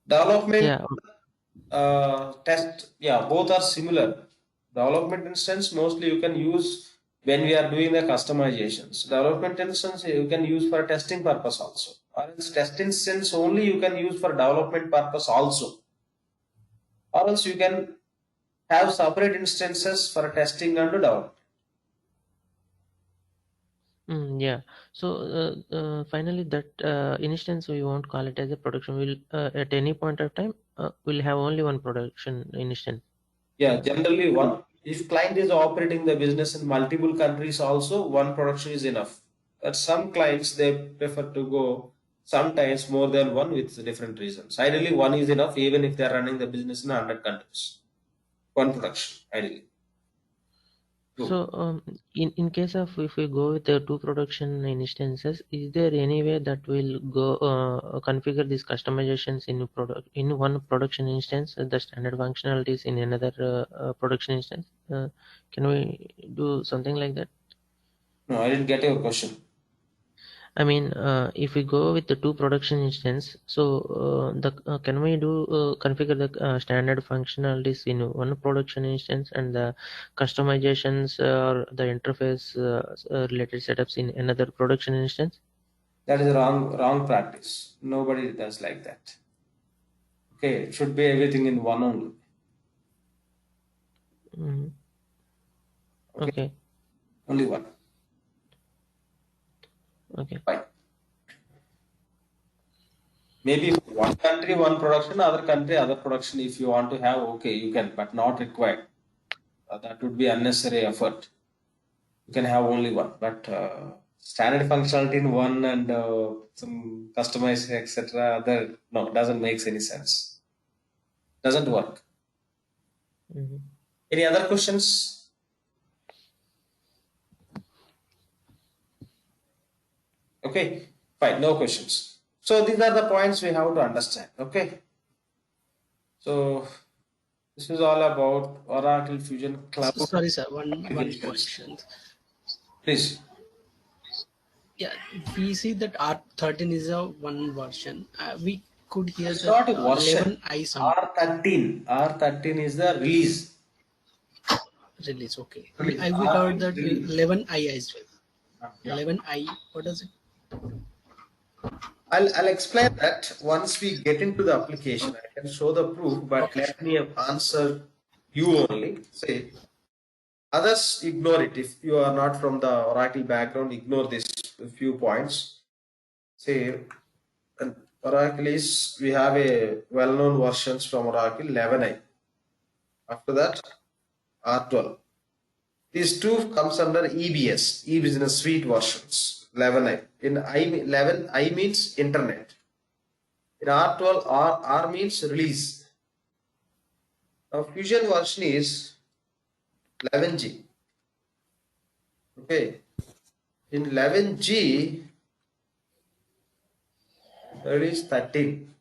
Development, Yeah. test, yeah, both are similar. Development instance mostly you can use when we are doing the customizations. Development instance you can use for testing purpose also. Or else test instance only you can use for development purpose also. Or else you can have separate instances for testing and development. Yeah. So finally, that instance we won't call it as a production. We'll at any point of time we'll have only one production instance. Yeah, generally one. If client is operating the business in multiple countries also, one production is enough. But some clients, they prefer to go sometimes more than one with different reasons. Ideally, one is enough even if they are running the business in 100 countries. One production, ideally. True. So in case of if we go with the two production instances, is there any way that will go configure these customizations in one production instance, the standard functionalities in another production instance? Can we do something like that? No, I didn't get your question. I mean, if we go with the two production instance, so can we do configure the standard functionalities in one production instance and the customizations or the interface related setups in another production instance? That is wrong practice. Nobody does like that. Okay, it should be everything in one only. Mhm. Okay, Okay. only one. Okay. Fine. Maybe one country, one production, other country, other production. If you want to have, okay, you can, but not required. That would be unnecessary effort. You can have only one, but standard functionality in one and some customized, etc. Other, no, doesn't make any sense. Doesn't work. Mhm. Any other questions? Okay, fine, no questions. So these are the points we have to understand. Okay, so this is all about Oracle Fusion Cloud Sorry, sir. One applications. question. Please. Yeah, we see that R13 is a one version. We could hear It's that not a version. 11i some R13. R13 is the release. release. Okay, Release. we R heard means that release. 11i as well. Yeah. 11i. What does it? I'll explain that once we get into the application. I can show the proof, but Okay, let sure. me answer you only. Say others ignore it. If you are not from the Oracle background, ignore this few points. Say Oracle is we have a well-known versions from Oracle 11i. After that, R12. These two comes under EBS, e-business suite versions. 11i. In 11, I means internet. In R12, R means release. Now Fusion version is 11G. Okay. In 11G, there is 13.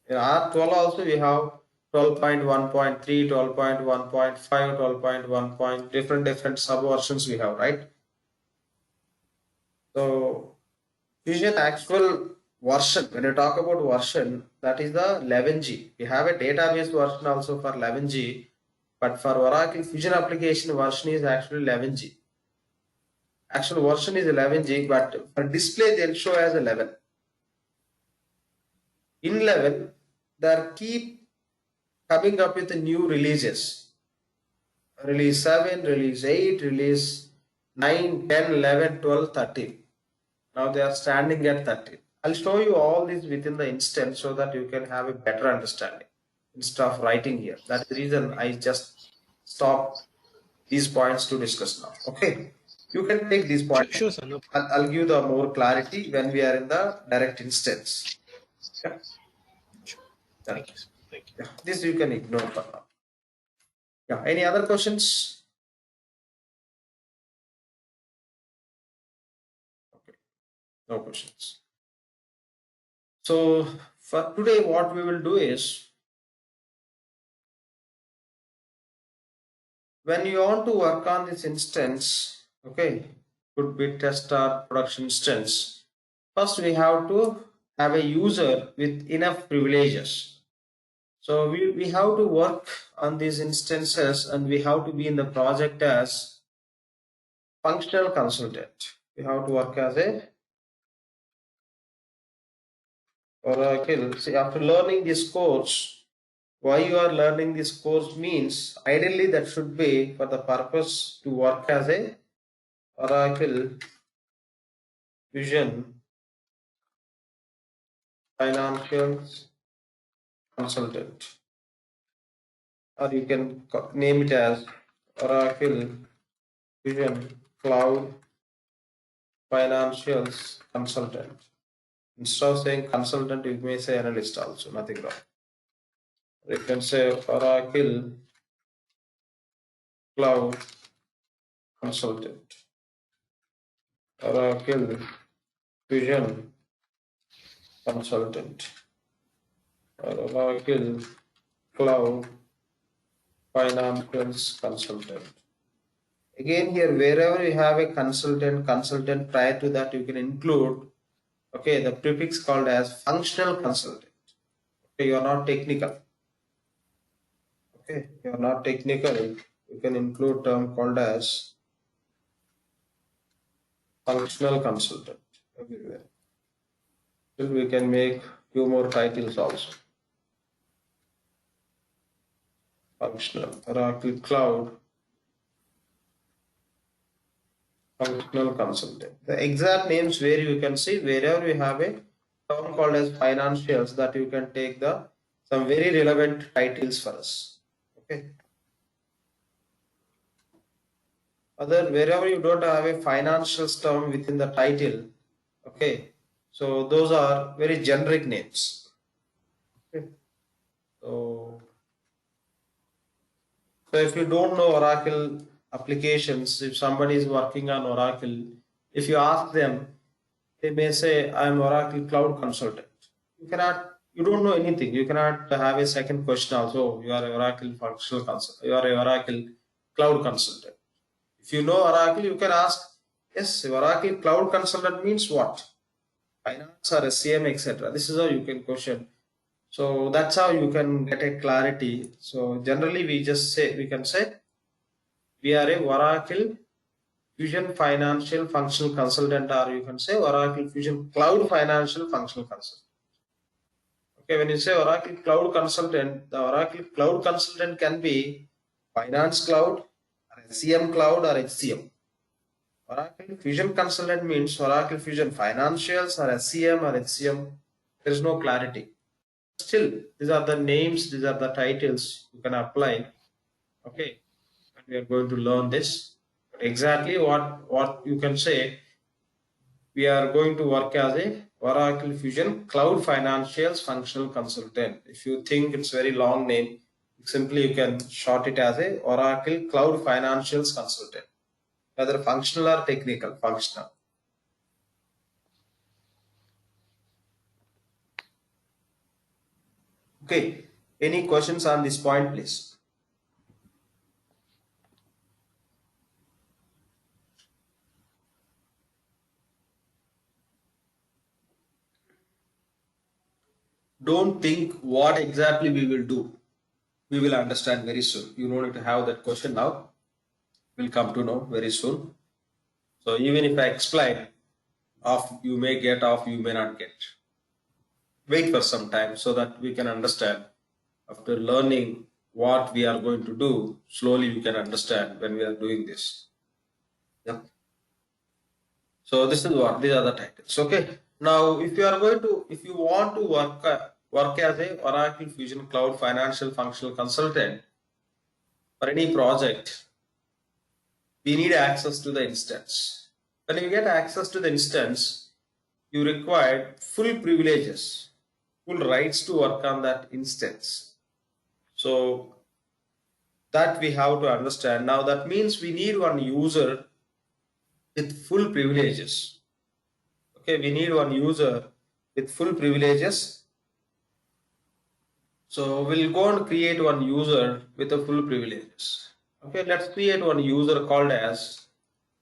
In R12 also we have 12.1.3, 12.1.5, 12.1. Different subversions we have, right? So Fusion actual version, when you talk about version, that is the 11G. We have a database version also for 11G, but for Oracle Fusion application version is actually 11G. Actual version is 11G, but for display they'll show as 11. In 11, they keep coming up with the new releases. Release 7, release 8, release 9, 10, 11, 12, 13. Now they are standing at 13. I'll show you all this within the instance so that you can have a better understanding instead of writing here. That's the reason I just stop these points to discuss now. Okay, you can take these points. Sure, sir. No problem. I'll give the more clarity when we are in the direct instance. Yeah. Thank you, sir. Thank you. Yeah. This you can ignore for now. Yeah. Any other questions? Okay. No questions. So for today, what we will do is, when you want to work on this instance, okay, could be test or production instance, first we have to have a user with enough privileges. So we have to work on these instances, and we have to be in the project as functional consultant. We have to work as a Oracle. See, after learning this course, why you are learning this course means ideally that should be for the purpose to work as a Oracle Fusion Financial Consultant, or you can name it as Oracle Fusion Cloud Financials Consultant. Instead of saying consultant, you may say analyst also, nothing wrong. You can say Oracle Cloud Consultant, Oracle Fusion Consultant, or Oracle Cloud Financials Consultant. Again, here wherever you have a consultant prior to that, you can include, okay, the prefix called as functional consultant. Okay, you are not technical. Okay, you are not technical. You can include term called as functional consultant everywhere. Still, we can make few more titles also. Functional, Oracle Cloud Functional Consultant. The exact names where you can see wherever we have a term called as financials, that you can take the some very relevant titles for us. Okay. Other wherever you don't have a financials term within the title, okay, so those are very generic names. Okay. So if you don't know Oracle applications, if somebody is working on Oracle, if you ask them, they may say, I am Oracle Cloud Consultant. You don't know anything. You cannot have a second question also. You are a Oracle Functional Consultant. You are a Oracle Cloud Consultant. If you know Oracle, you can ask, yes, Oracle Cloud Consultant means what? Finance or SCM, etc. This is how you can question. So that's how you can get a clarity. So generally we can say we are a Oracle Fusion Financial Functional Consultant, or you can say Oracle Fusion Cloud Financial Functional Consultant. Okay, when you say Oracle Cloud Consultant, the Oracle Cloud Consultant can be Finance Cloud, or SCM Cloud, or HCM. Oracle Fusion Consultant means Oracle Fusion Financials, or SCM, or HCM. There is no clarity. Still, these are the names, these are the titles you can apply. Okay, and we are going to learn this. But exactly what you can say, we are going to work as a Oracle Fusion Cloud Financials Functional Consultant. If you think it's very long name, simply you can short it as a Oracle Cloud Financials Consultant, whether functional or technical, functional. Okay, any questions on this point, please? Don't think what exactly we will do. We will understand very soon. You don't need to have that question now. We'll come to know very soon. So even if I explain, off you may get, off you may not get. Wait for some time so that we can understand. After learning what we are going to do, slowly we can understand when we are doing this. Yep. So this is what these are the titles. Okay. Now, if you want to work as a Oracle Fusion Cloud Financial Functional Consultant for any project, we need access to the instance. When you get access to the instance, you require full privileges, full rights to work on that instance. So that we have to understand. Now that means we need one user with full privileges. Okay, we need one user with full privileges. So we'll go and create one user with the full privileges. Okay, let's create one user called as,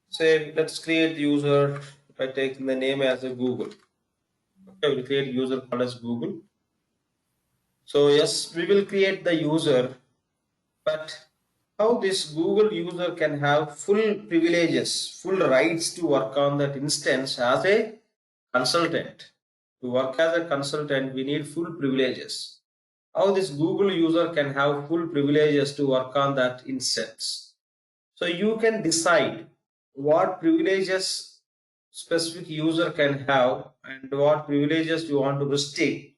say, let's create the user by taking the name as a Google. Okay, we'll create user called as Google. So yes, we will create the user, but how this Google user can have full privileges, full rights to work on that instance as a consultant. To work as a consultant, we need full privileges. How this Google user can have full privileges to work on that instance. So you can decide what privileges specific user can have and what privileges you want to restrict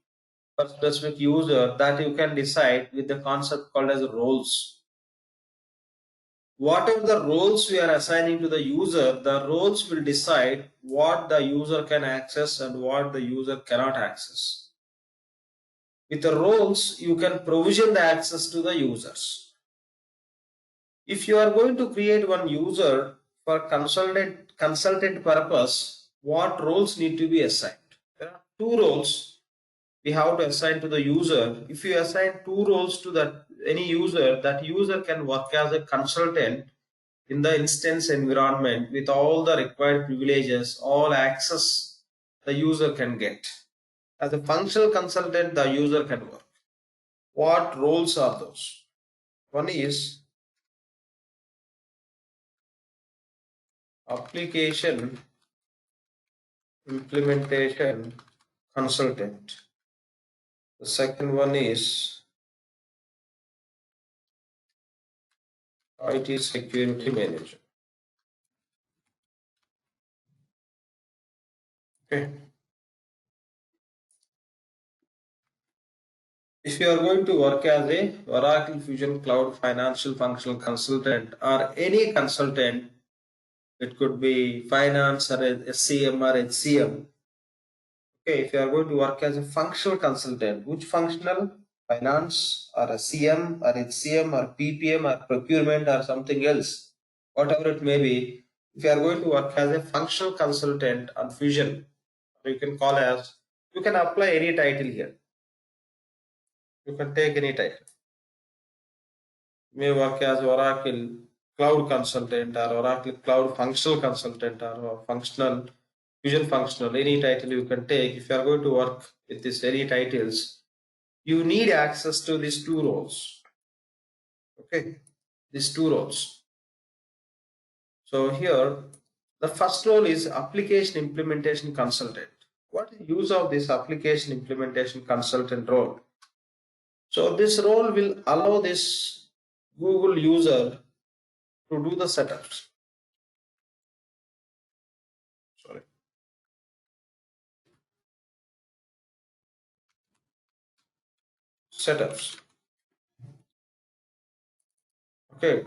for specific user, that you can decide with the concept called as roles. Whatever the roles we are assigning to the user, the roles will decide what the user can access and what the user cannot access. With the roles, you can provision the access to the users. If you are going to create one user for consultant purpose, what roles need to be assigned? There are two roles we have to assign to the user. If you assign two roles to any user, that user can work as a consultant in the instance environment with all the required privileges, all access the user can get. As a functional consultant, the user can work. What roles are those? One is application implementation consultant. The second one is IT security manager. Okay. If you are going to work as a Oracle Fusion Cloud Financial Functional Consultant or any consultant, it could be finance or SCM or HCM. Okay, if you are going to work as a functional consultant, which functional? Finance or SCM or HCM or PPM or procurement or something else, whatever it may be. If you are going to work as a functional consultant on Fusion, you can call as, you can apply any title here. You can take any title. You may work as Oracle Cloud Consultant or Oracle Cloud Functional Consultant or Functional Fusion Functional, any title you can take. If you are going to work with these any titles, you need access to these two roles. Okay, these two roles. So here, the first role is application implementation consultant. What is the use of this application implementation consultant role? So this role will allow this Google user to do the setups. Sorry. Setups. Okay.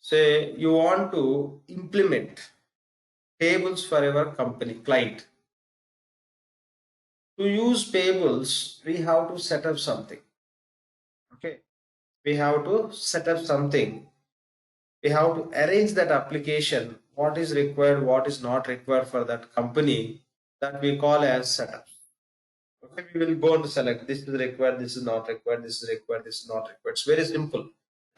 Say you want to implement tables for your company client. To use payables, we have to set up something. Okay, we have to set up something. We have to arrange that application, what is required, what is not required for that company, that we call as setup. Okay, we will go and select this is required, this is not required, this is required, this is not required. It's very simple.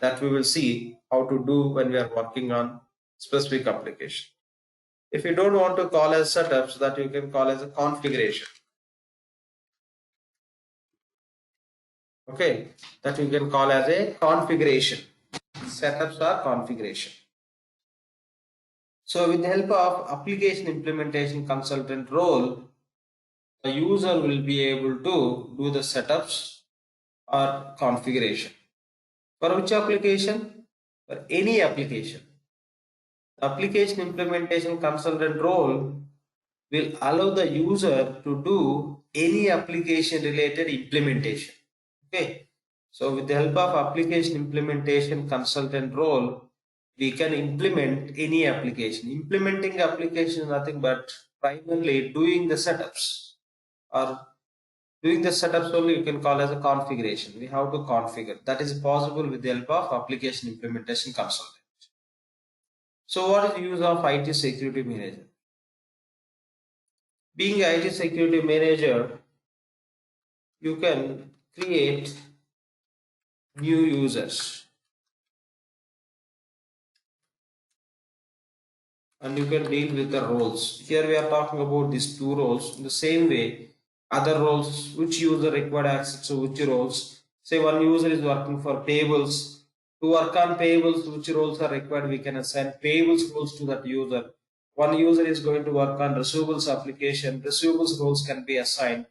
That we will see how to do when we are working on specific application. If you don't want to call as setups, that you can call as a configuration. Okay, that you can call as a configuration. Setups are configuration. So with the help of application implementation consultant role, the user will be able to do the setups or configuration. For which application? For any application. The application implementation consultant role will allow the user to do any application related implementation. Okay. So with the help of application implementation consultant role, we can implement any application. Implementing application is nothing but primarily doing the setups, or doing the setups only you can call as a configuration. We have to configure. That is possible with the help of application implementation consultant. So what is the use of IT security manager? Being IT security manager, you can create new users and you can deal with the roles. Here we are talking about these two roles. In the same way, other roles, which user required access to which roles. Say one user is working for payables. To work on payables, which roles are required, we can assign payables roles to that user. One user is going to work on receivables application. Receivables roles can be assigned.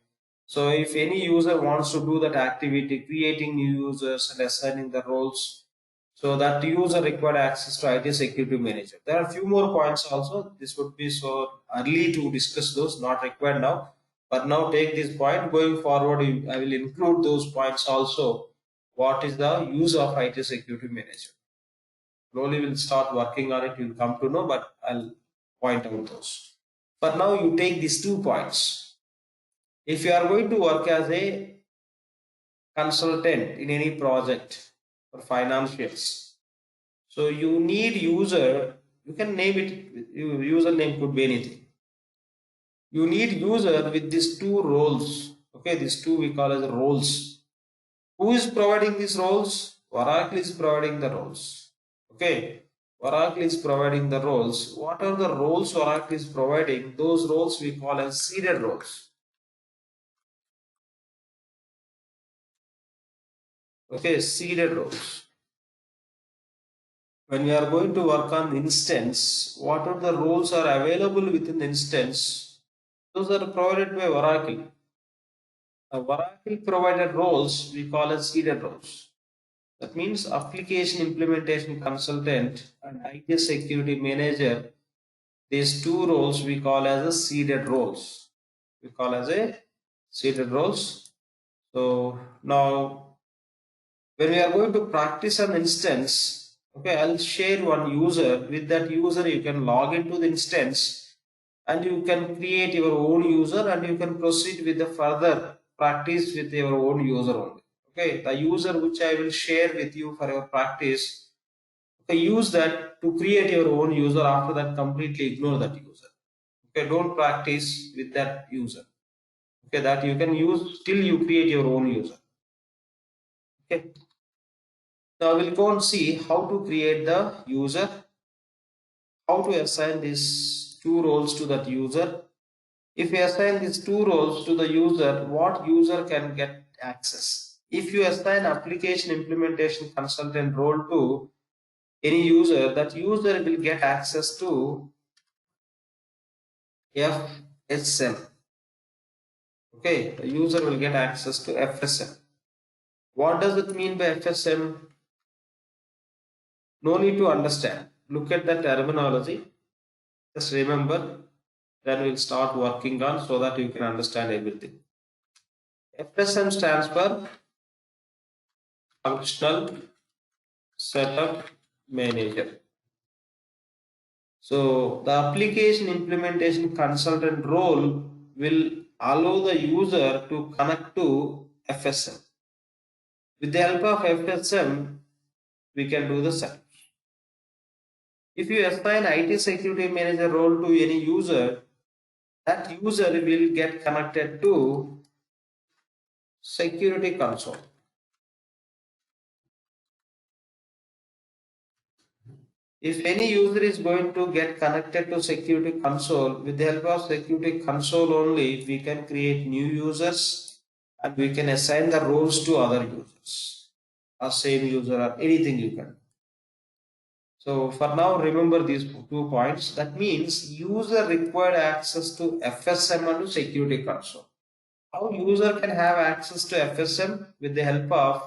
So if any user wants to do that activity, creating new users and assigning the roles, so that user required access to IT security manager. There are a few more points also. This would be so early to discuss those, not required now. But now take this point. Going forward, I will include those points also. What is the use of IT security manager? Slowly we'll start working on it. You'll come to know, but I'll point out those. But now you take these 2 points. If you are going to work as a consultant in any project for financials, so you need user, you can name it, username could be anything. You need user with these 2 roles. Okay, these 2 we call as roles. Who is providing these roles? Oracle is providing the roles. Okay, Oracle is providing the roles. What are the roles Oracle is providing? Those roles we call as seeded roles. Okay, seeded roles. When we are going to work on the instance, what are the roles are available within the instance? Those are provided by Oracle. Oracle provided roles we call as seeded roles. That means application implementation consultant and IT security manager. These 2 roles we call as a seeded roles. We call as a seeded roles. So now when we are going to practice an instance, okay, I'll share one user. With that user, you can log into the instance and you can create your own user and you can proceed with the further practice with your own user only. Okay, the user which I will share with you for your practice, okay, use that to create your own user. After that, completely ignore that user. Okay, don't practice with that user. Okay, that you can use till you create your own user. Okay. Now we'll go and see how to create the user, how to assign these 2 roles to that user. If you assign these 2 roles to the user, what user can get access? If you assign application implementation consultant role to any user, that user will get access to FSM. Okay, the user will get access to FSM. What does it mean by FSM? No need to understand. Look at the terminology. Just remember, then we'll start working on so that you can understand everything. FSM stands for Functional Setup Manager. So the application implementation consultant role will allow the user to connect to FSM. With the help of FSM, we can do the setup. If you assign IT security manager role to any user, that user will get connected to security console. If any user is going to get connected to security console, with the help of security console only, we can create new users and we can assign the roles to other users or same user or anything you can. So for now, remember these 2 points. That means user required access to FSM and to security console. How user can have access to FSM? With the help of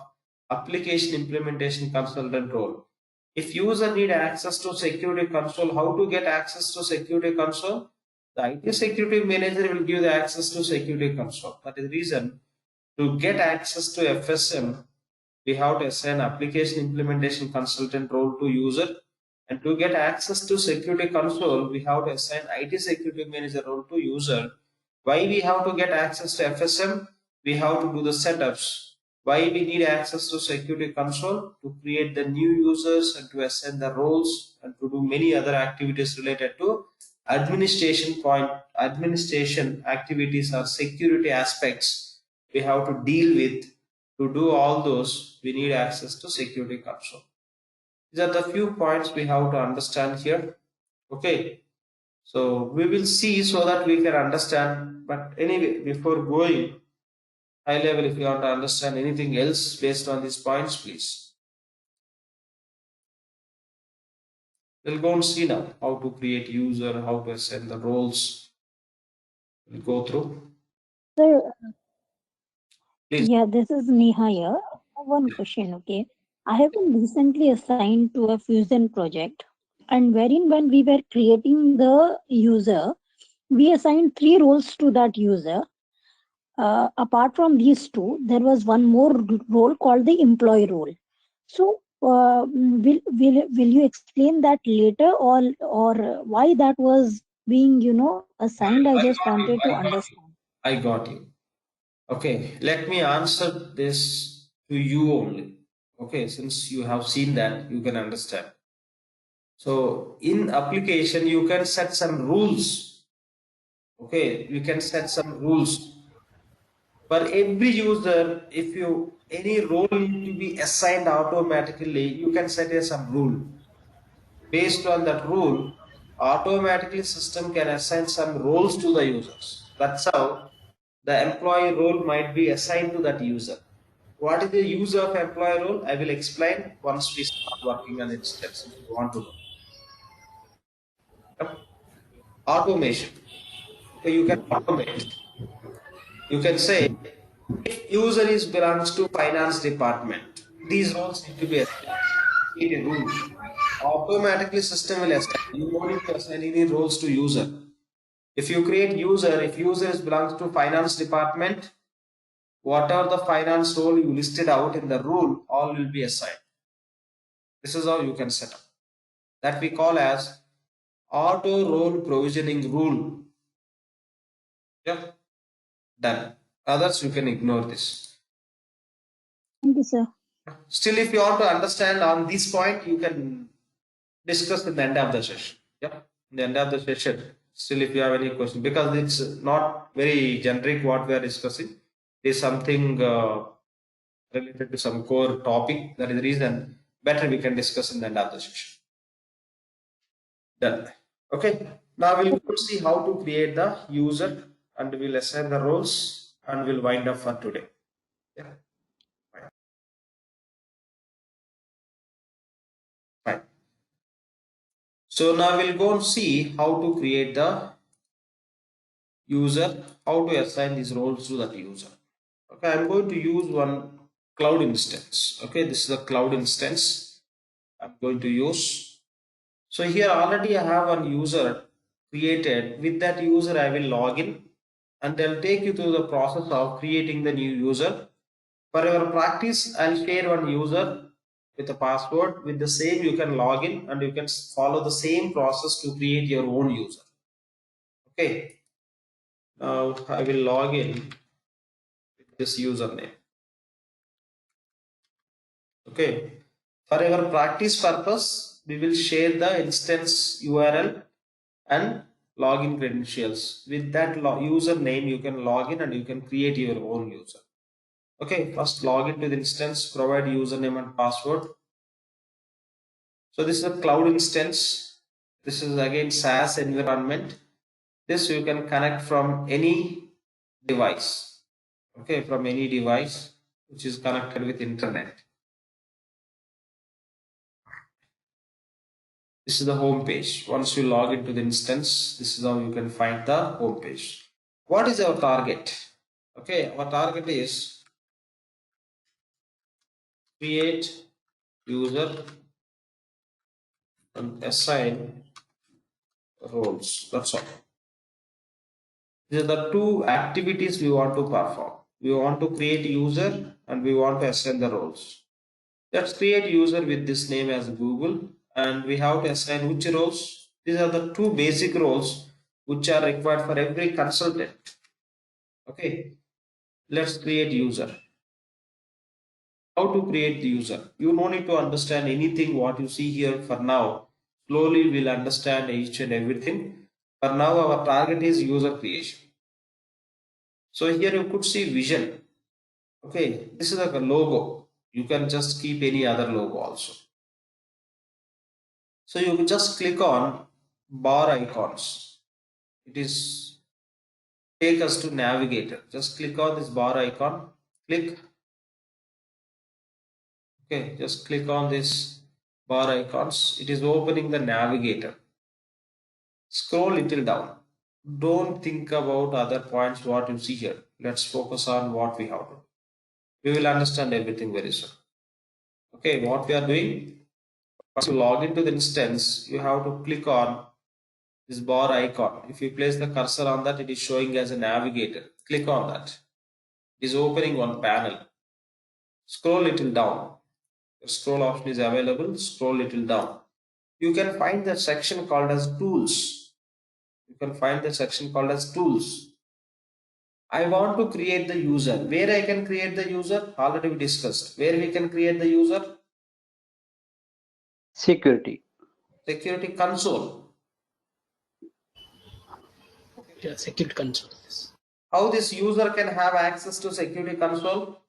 application implementation consultant role. If user need access to security console, how to get access to security console? The IT security manager will give the access to security console. That is the reason to get access to FSM, we have to assign application implementation consultant role to user. And to get access to security console, we have to assign IT security manager role to user. Why we have to get access to FSM? We have to do the setups. Why we need access to security console? To create the new users and to assign the roles and to do many other activities related to administration activities or security aspects we have to deal with. To do all those, we need access to security control. These are the few points we have to understand here. Okay, so we will see so that we can understand. But anyway, before going high level, if you want to understand anything else based on these points, please. We'll go and see now how to create user, how to assign the roles. We'll go through. Sir, Please. yeah, this is Neha here. I have one question, okay? I have been recently assigned to a Fusion project, and wherein when we were creating the user, we assigned 3 roles to that user. Apart from these 2, there was one more role called the employee role. So, will you explain that later, or why that was being assigned? I just wanted to understand. I got you. Okay, let me answer this to you only. Okay, since you have seen that, you can understand. So in application, you can set some rules. Okay, you can set some rules. For every user, if any role need to be assigned automatically, you can set some rule. Based on that rule, automatically system can assign some roles to the users. That's how the employee role might be assigned to that user. What is the use of employee role? I will explain once we start working on its steps if you want to know. Yep. Automation. Okay, you can automate. You can say if user belongs to finance department, these roles need to be assigned. Create a rule. Automatically system will assign. You don't need to assign any roles to user. If you create user, if user belongs to finance department, whatever the finance role you listed out in the rule, all will be assigned. This is how you can set up. That we call as auto role provisioning rule. Yep. Done. Others you can ignore this. Thank you, sir. Still, if you want to understand on this point, you can discuss at the end of the session. Yep. In the end of the session. Still, if you have any question, because it's not very generic what we are discussing. There is something related to some core topic. That is the reason better we can discuss in the end of the session. Done. Okay. Now we'll see how to create the user and we'll assign the roles and we'll wind up for today. Yeah. Fine. So now we'll go and see how to create the user, how to assign these roles to that user. Okay, I'm going to use one cloud instance. Okay, this is a cloud instance I'm going to use. So here already I have one user created. With that user I will log in and I'll take you through the process of creating the new user. For your practice, I'll share one user with a password. With the same you can log in and you can follow the same process to create your own user. Okay. Now I will log in with this username. Okay. For our practice purpose, we will share the instance URL and login credentials. With that username, you can log in and you can create your own user. Okay, first log into the instance, provide username and password. So this is a cloud instance. This is again SaaS environment. This you can connect from any device. Okay, from any device which is connected with internet. This is the home page. Once you log into the instance, this is how you can find the home page. What is our target? Okay, our target is create user and assign roles. That's all. These are the two activities we want to perform. We want to create user and we want to assign the roles. Let's create user with this name as Google and we have to assign which roles. These are the two basic roles which are required for every consultant. Okay, let's create user. How to create the user? You don't need to understand anything what you see here for now. Slowly we'll understand each and everything. For now, our target is user creation. So here you could see vision. Okay, this is like a logo. You can just keep any other logo also. So you can just click on bar icons. It is take us to navigator. Just click on this bar icon. Click. Okay, just click on this bar icons. It is opening the navigator. Scroll little down. Don't think about other points what you see here. Let's focus on what we have to do. We will understand everything very soon. Okay, what we are doing? Once you log into the instance, you have to click on this bar icon. If you place the cursor on that, it is showing as a navigator. Click on that. It is opening one panel. Scroll little down. The scroll option is available. Scroll little down. You can find the section called as tools. You can find the section called as tools. I want to create the user. Where I can create the user? Already we discussed. Where we can create the user? Security. Security console. Yeah, security console. How this user can have access to security console?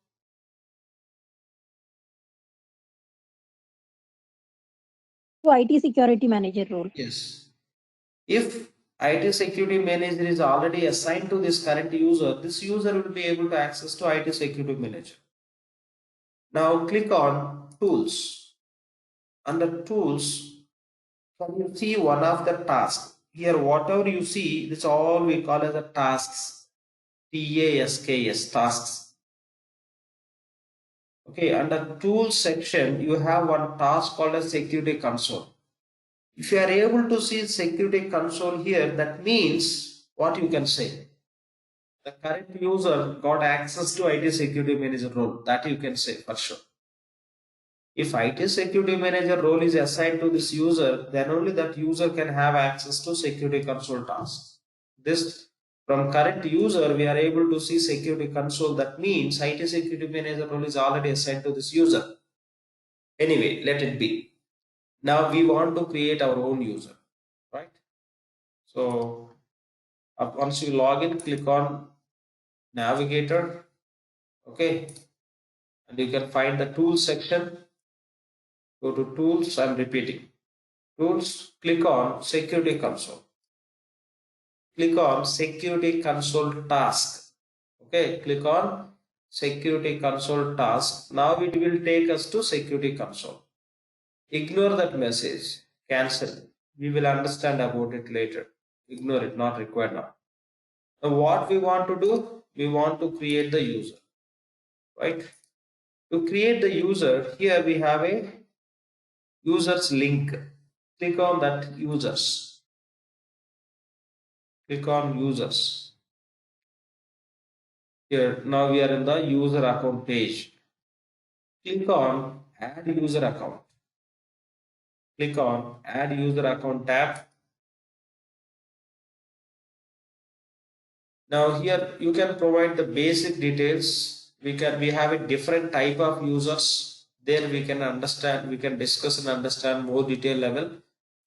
IT security manager role. Yes. If IT security manager is already assigned to this current user, this user will be able to access to IT security manager. Now click on tools. Under tools, can you see one of the tasks? Here, whatever you see, this all we call as the tasks. TASKS, tasks. Okay, under tools section, you have one task called as security console. If you are able to see security console here, that means what you can say? The current user got access to IT security manager role. That you can say for sure. If IT security manager role is assigned to this user, then only that user can have access to security console tasks. This from current user, we are able to see security console. That means IT security manager role is already assigned to this user. Anyway, let it be. Now we want to create our own user, right? So once you log in, click on navigator. Okay, and you can find the tools section. Go to tools. I'm repeating. Tools, click on security console. Click on security console task. Okay, click on security console task. Now it will take us to security console. Ignore that message. Cancel. We will understand about it later. Ignore it, not required now. Now what we want to do? We want to create the user. Right? To create the user, here we have a users link. Click on that users. Click on users. Here, now we are in the user account page. Click on add user account. Click on add user account tab. Now here you can provide the basic details. We have a different type of users. There we can understand, we can discuss and understand more detail level.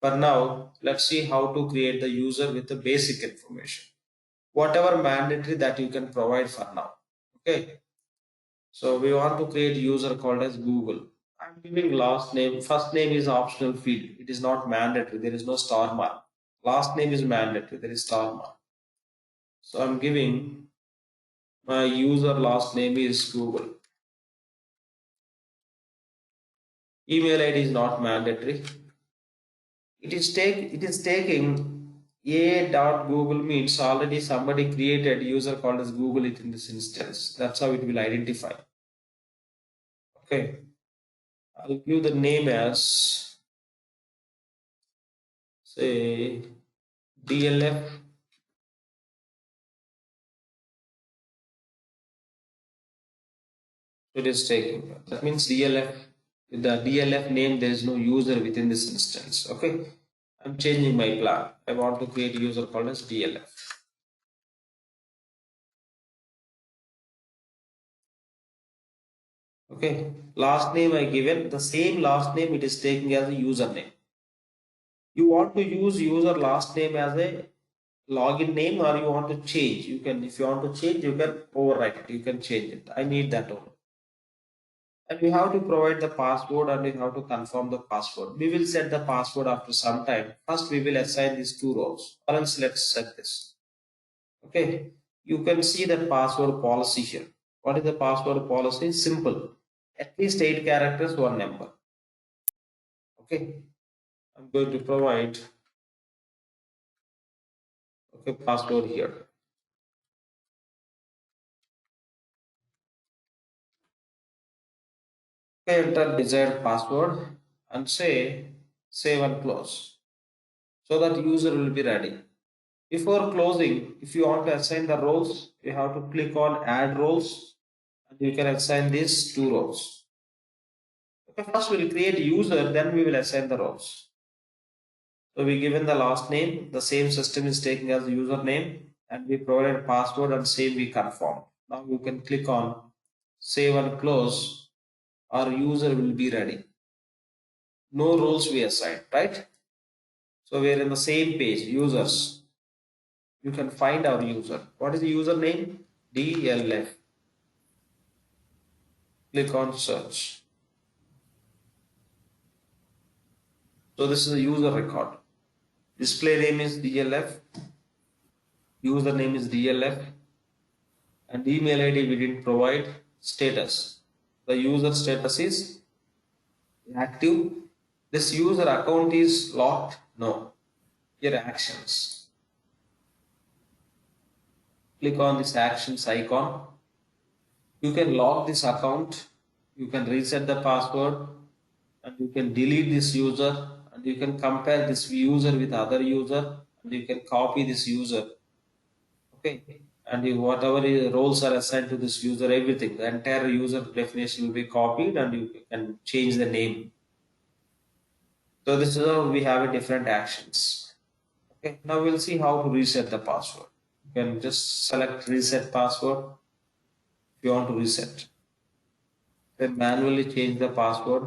For now, let's see how to create the user with the basic information. Whatever mandatory that you can provide for now. Okay. So we want to create user called as Google. I'm giving last name. First name is optional field. It is not mandatory. There is no star mark. Last name is mandatory. There is star mark. So I'm giving my user last name is Google. Email ID is not mandatory. It is taking a.google means already somebody created user called as Google it in this instance. That's how it will identify. Okay. I'll give the name as say DLF. It is taking. That means DLF. With the DLF name, there is no user within this instance. Okay. I'm changing my plan. I want to create a user called as DLF. Okay. Last name I given the same last name it is taking as a username. You want to use user last name as a login name, or you want to change, you can, if you want to change, you can overwrite it, you can change it. I need that only. And we have to provide the password, and we have to confirm the password. We will set the password after some time. First, we will assign these two rows, or else let's set this. Okay, you can see the password policy here. What is the password policy? Simple, at least 8 characters, one number. Okay, I'm going to provide password here. Okay, enter desired password and say save and close, so that user will be ready. Before closing, if you want to assign the roles, you have to click on add roles, and you can assign these 2 roles. Okay, first we'll create user, then we will assign the roles. So we given the last name, the same system is taking as username, and we provided password, and same we confirm. Now you can click on save and close. Our user will be ready. No roles we assign, right? So we are in the same page, users. You can find our user. What is the username? DLF. Click on search. So this is a user record. Display name is DLF. Username is DLF. And email ID we didn't provide. Status. The user status is active. This user account is locked? No. Here actions. Click on this actions icon. You can lock this account. You can reset the password, and you can delete this user, and you can compare this user with other user, and you can copy this user. Okay, and whatever roles are assigned to this user, everything, the entire user definition will be copied, and you can change the name. So this is how we have a different actions. Okay, now we'll see how to reset the password. You can just select reset password if you want to reset. Then manually change the password.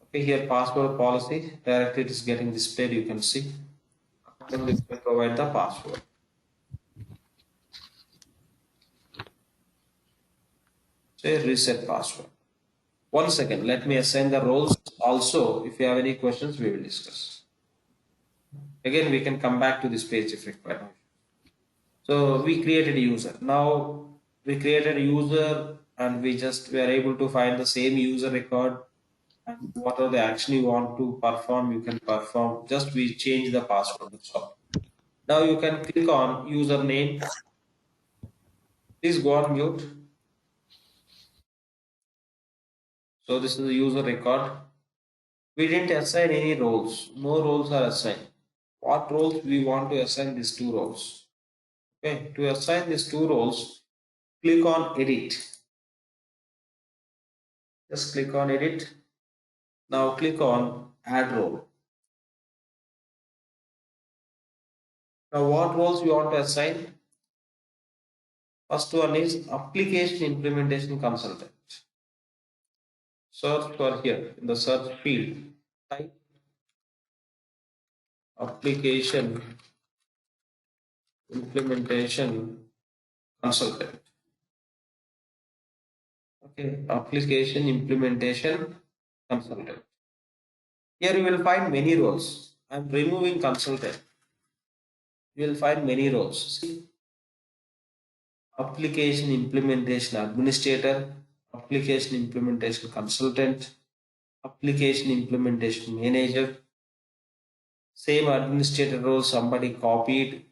Okay, here password policy, directly it is getting displayed, you can see. Then you can provide the password. Say reset password. One second, let me assign the roles also. If you have any questions, we will discuss. Again, we can come back to this page if required. So we created a user. Now we created a user, and we are able to find the same user record, and what are the action you want to perform, you can perform. Just we change the password. So now you can click on username. Please go on mute. So this is the user record. We didn't assign any roles. No roles are assigned. What roles we want to assign? These 2 roles. Okay, to assign these 2 roles, click on edit. Just click on edit. Now click on add role. Now what roles we want to assign? First one is application implementation consultant. Search for here in the search field. Type application implementation consultant. Okay, application implementation consultant. Here you will find many roles. I am removing consultant. You will find many roles. See, application implementation administrator, application implementation consultant, application implementation manager. Same administrator role somebody copied,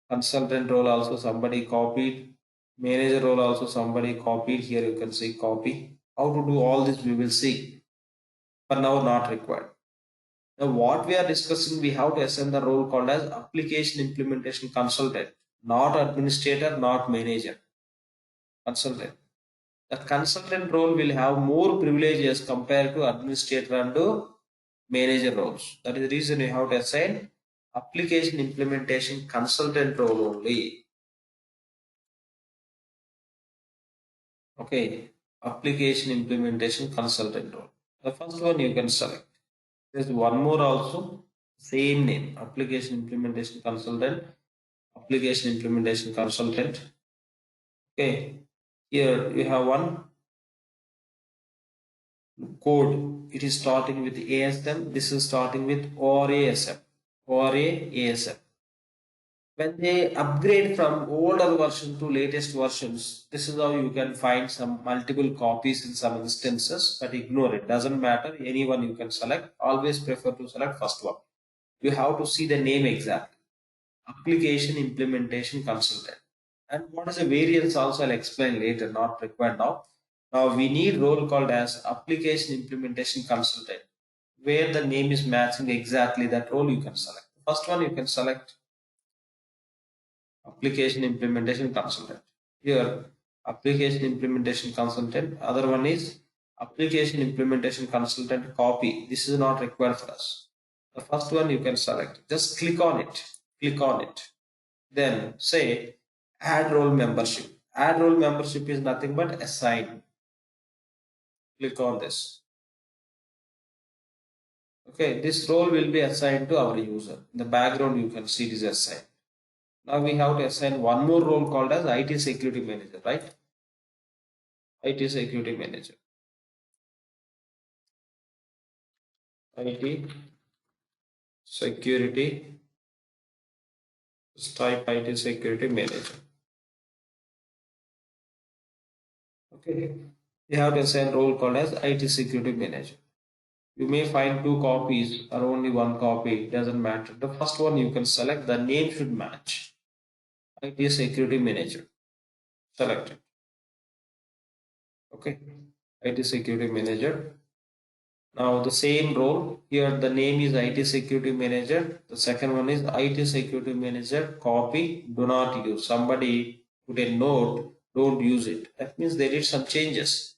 consultant role also somebody copied, manager role also somebody copied. Here you can see copy. How to do all this we will see, but now not required. Now what we are discussing, we have to assign the role called as application implementation consultant, not administrator, not manager. Consultant. The consultant role will have more privileges compared to administrator and manager roles. That is the reason you have to assign application implementation consultant role only. Okay, application implementation consultant role. The first one you can select. There's one more also. Same name, application implementation consultant, application implementation consultant. Okay, here you have one code. It is starting with ASM. This is starting with ORASM. ORASM. When they upgrade from older version to latest versions, this is how you can find some multiple copies in some instances, but ignore it. Doesn't matter. Anyone you can select. Always prefer to select first one. You have to see the name exactly. Application implementation consultant. And what is the variance also I'll explain later, not required now. Now we need role called as application implementation consultant, where the name is matching exactly that role you can select. First one you can select application implementation consultant. Here application implementation consultant, other one is application implementation consultant copy. This is not required for us. The first one you can select, just click on it, then say add role membership. Add role membership is nothing but assign. Click on this. Okay, this role will be assigned to our user. In the background you can see this assigned. Now we have to assign one more role called as IT security manager, right? IT security manager. IT security. Just type IT security manager. Okay. You have to assign role called as IT security manager. You may find two copies or only one copy, it doesn't matter. The first one you can select, the name should match. IT security manager. Select it. Okay. IT security manager. Now the same role, here the name is IT security manager. The second one is IT security manager copy, do not use. Somebody put a note, don't use it. That means they did some changes.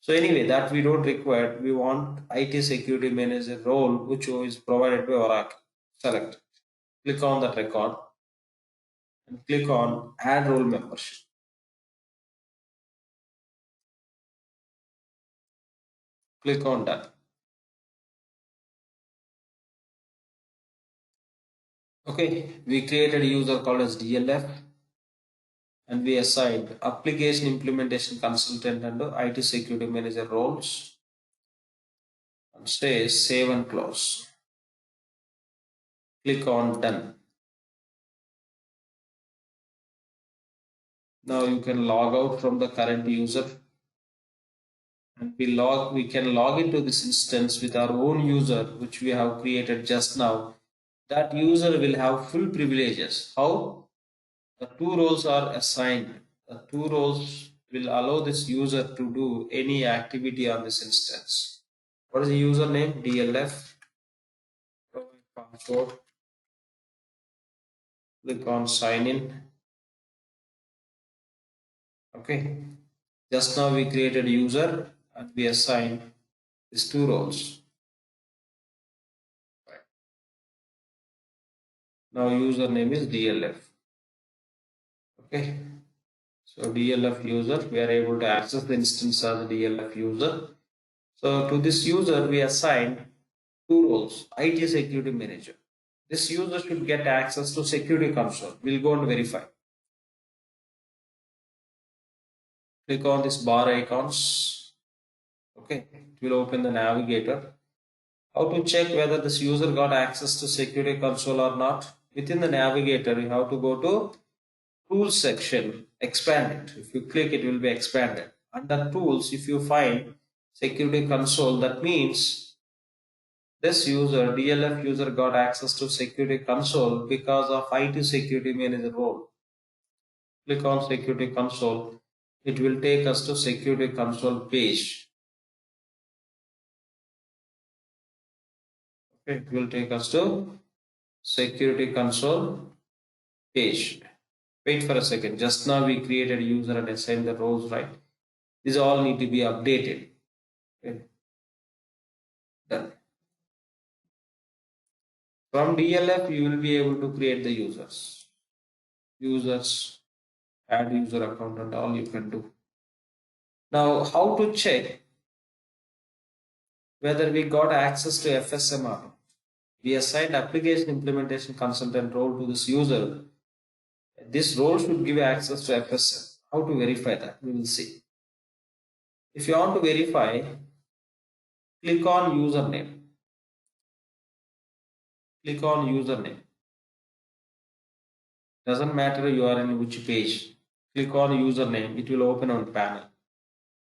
So anyway, that we don't require. We want IT security manager role, which is provided by Oracle. Select. Click on that record and click on add role membership. Click on that. Okay, we created a user called as DLF and we assigned application implementation consultant and IT security manager roles and say save and close. Click on done. Now you can log out from the current user and we can log into this instance with our own user which we have created just now. That user will have full privileges. How? The two roles are assigned. The two roles will allow this user to do any activity on this instance. What is the username? DLF. Provide password. Click on sign in. Okay. Just now we created a user and we assigned these two roles. Now username is DLF. Okay. So DLF user, we are able to access the instance as a DLF user. So to this user, we assigned two roles, IT security manager. This user should get access to security console. We'll go and verify. Click on this bar icons. Okay, it will open the navigator. How to check whether this user got access to security console or not? Within the navigator, you have to go to tools section, expand it. If you click, it will be expanded. Under tools, if you find security console, that means this user, DLF user, got access to security console because of IT security manager role. Click on security console. It will take us to security console page. Okay, it will take us to security console page. Wait for a second. Just now we created a user and assigned the roles, right? These all need to be updated. Okay. Done. From DLF, you will be able to create the users. Users, add user account and all you can do. Now, how to check whether we got access to FSM or not? We assigned application implementation consultant role to this user. This role should give access to FSM. How to verify that? We will see. If you want to verify, click on username. Click on username. Doesn't matter you are in which page. Click on username. It will open on panel.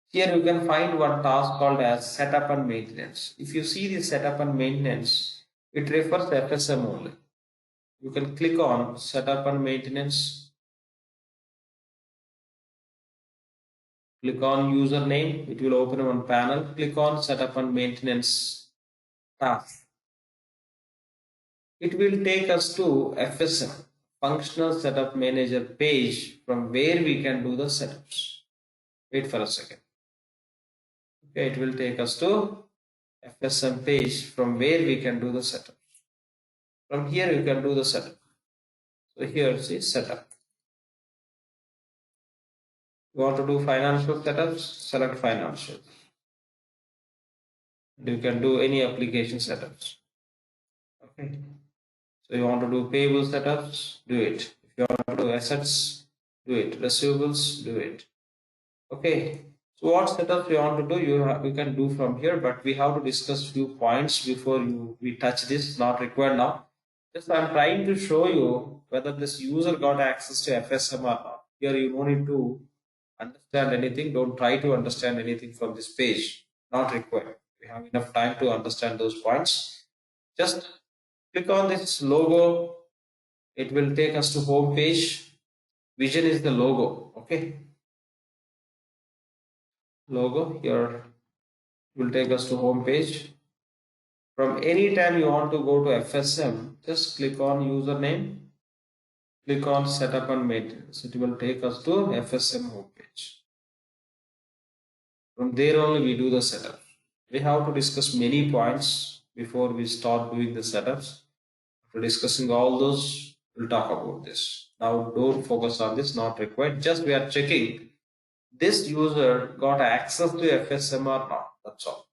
Here you can find one task called as setup and maintenance. If you see the setup and maintenance, it refers to FSM only. You can click on setup and maintenance. Click on username. It will open one panel. Click on setup and maintenance task. It will take us to FSM, functional setup manager page, from where we can do the setups. Wait for a second. Okay, it will take us to FSM page from where we can do the setup. From here you can do the setup. So here see setup. You want to do financial setups, select financial. You can do any application setups. Okay. So you want to do payable setups, do it. If you want to do assets, do it. Receivables, do it. Okay. So what setups you want to do, you can do from here, but we have to discuss few points before we touch this. Not required now. Just I'm trying to show you whether this user got access to FSM or not. Here you don't need to understand anything. Don't try to understand anything from this page. Not required. We have enough time to understand those points. Just click on this logo. It will take us to home page. Vision is the logo. Okay. Logo here will take us to home page. From any time you want to go to FSM, just click on username, click on setup and maintenance. It will take us to FSM home page. From there only we do the setup. We have to discuss many points before we start doing the setups. After discussing all those, we'll talk about this. Now don't focus on this, not required. Just we are checking this user got access to FSM or not. That's all.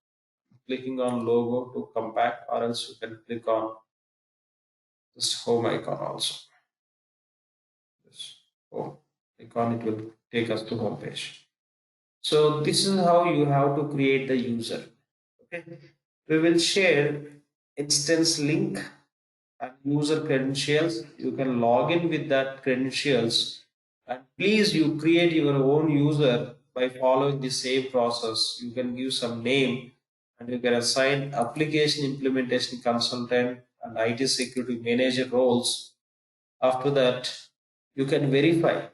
Clicking on logo to come back, or else you can click on this home icon also. This home icon, it will take us to home page. So this is how you have to create the user. Okay, we will share instance link and user credentials. You can log in with that credentials, and please you create your own user by following the same process. You can give some name, and you can assign application implementation consultant and IT security manager roles. After that, you can verify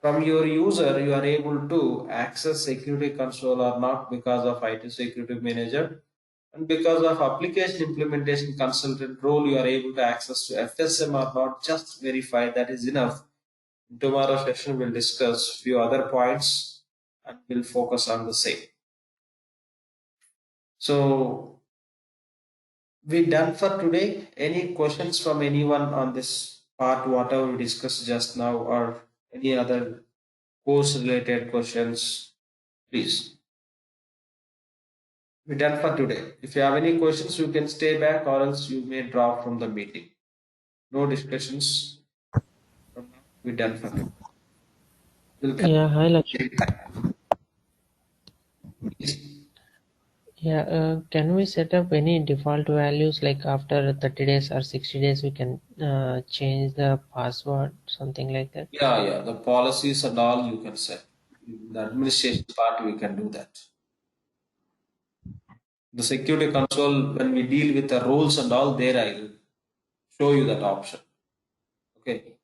from your user you are able to access security console or not because of IT security manager, and because of application implementation consultant role you are able to access to FSM or not. Just verify, that is enough. In tomorrow's session we'll discuss few other points and we'll focus on the same. So we done for today. Any questions from anyone on this part, whatever we discussed just now, or any other course related questions, please. We done for today. If you have any questions, you can stay back, or else you may drop from the meeting. No discussions. We done for today. Yeah, hi Lakshmi. Yeah, can we set up any default values, like after 30 days or 60 days we can change the password, something like that? Yeah, the policies and all you can set. The administration part we can do that. The security console, when we deal with the rules and all, there I will show you that option. Okay.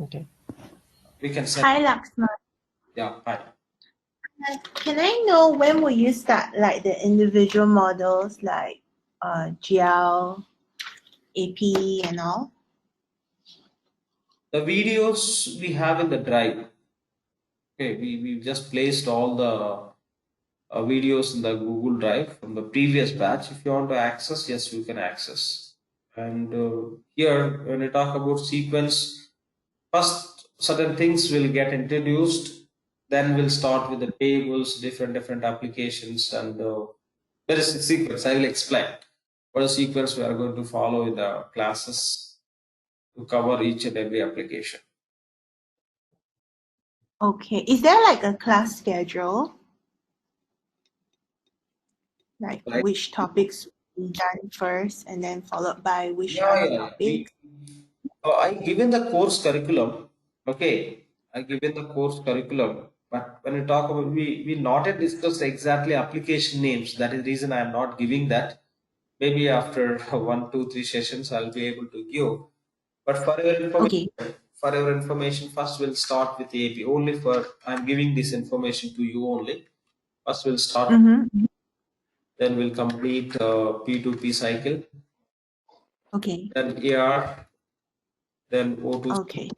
Okay. We can set. Hi, Lakshman. Yeah, hi. Can I know when will you start like the individual models like GL, AP, and all? The videos we have in the drive. Okay, we just placed all the videos in the Google Drive from the previous batch. If you want to access, yes, you can access. And here, when we talk about sequence, first certain things will get introduced. Then we'll start with the tables, different applications, and there is a sequence. I will explain. what a sequence we are going to follow in the classes to cover each and every application. Okay. Is there like a class schedule? Like Right? which topics will be done first and then followed by which Yeah, other yeah. topics? I given the course curriculum. Okay, I given the course curriculum. But when we talk about we not yet discussed exactly application names. That is the reason I am not giving that. Maybe after 1, 2, 3 sessions, I'll be able to give. But Okay. for your information, first we'll start with AP. Only for I'm giving this information to you only. First we'll start. Mm-hmm. Then we'll complete P2P cycle. Okay. Then AR. Then O2C. Okay.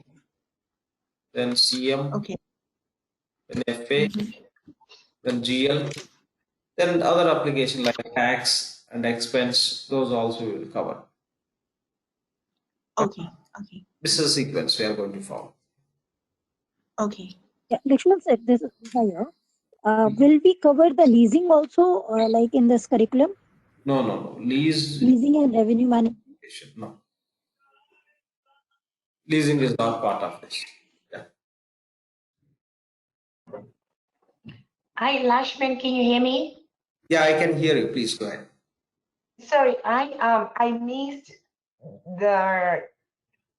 Then CM. Okay. Then FA. Mhm. Then GL. Then other application like tax and expense. Those also we will cover. Okay. Okay. This is a sequence we are going to follow. Okay. Yeah, Lakshman said this is higher. Will we cover the leasing also, like in this curriculum? No. Leasing and revenue management. No. Leasing is not part of this. Yeah. Hi, Lashman, can you hear me? Yeah, I can hear you. Please go ahead. Sorry, I missed the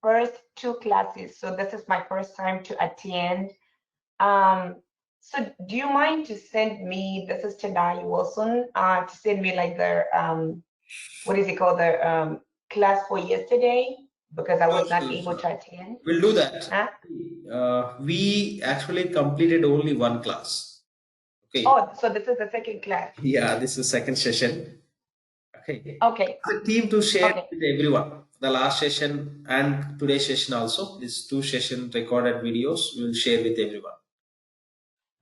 first two classes, so this is my first time to attend. So do you mind to send me, this is Tendai Wilson, to send me like the what is it called, the class for yesterday, because I was not able to attend. We'll do that. Huh? We actually completed only one class. Okay. Oh, so this is the second class. Yeah, this is second session. Okay. Okay. The team to share Okay. with everyone. The last session and today's session also. These 2 session recorded videos we will share with everyone.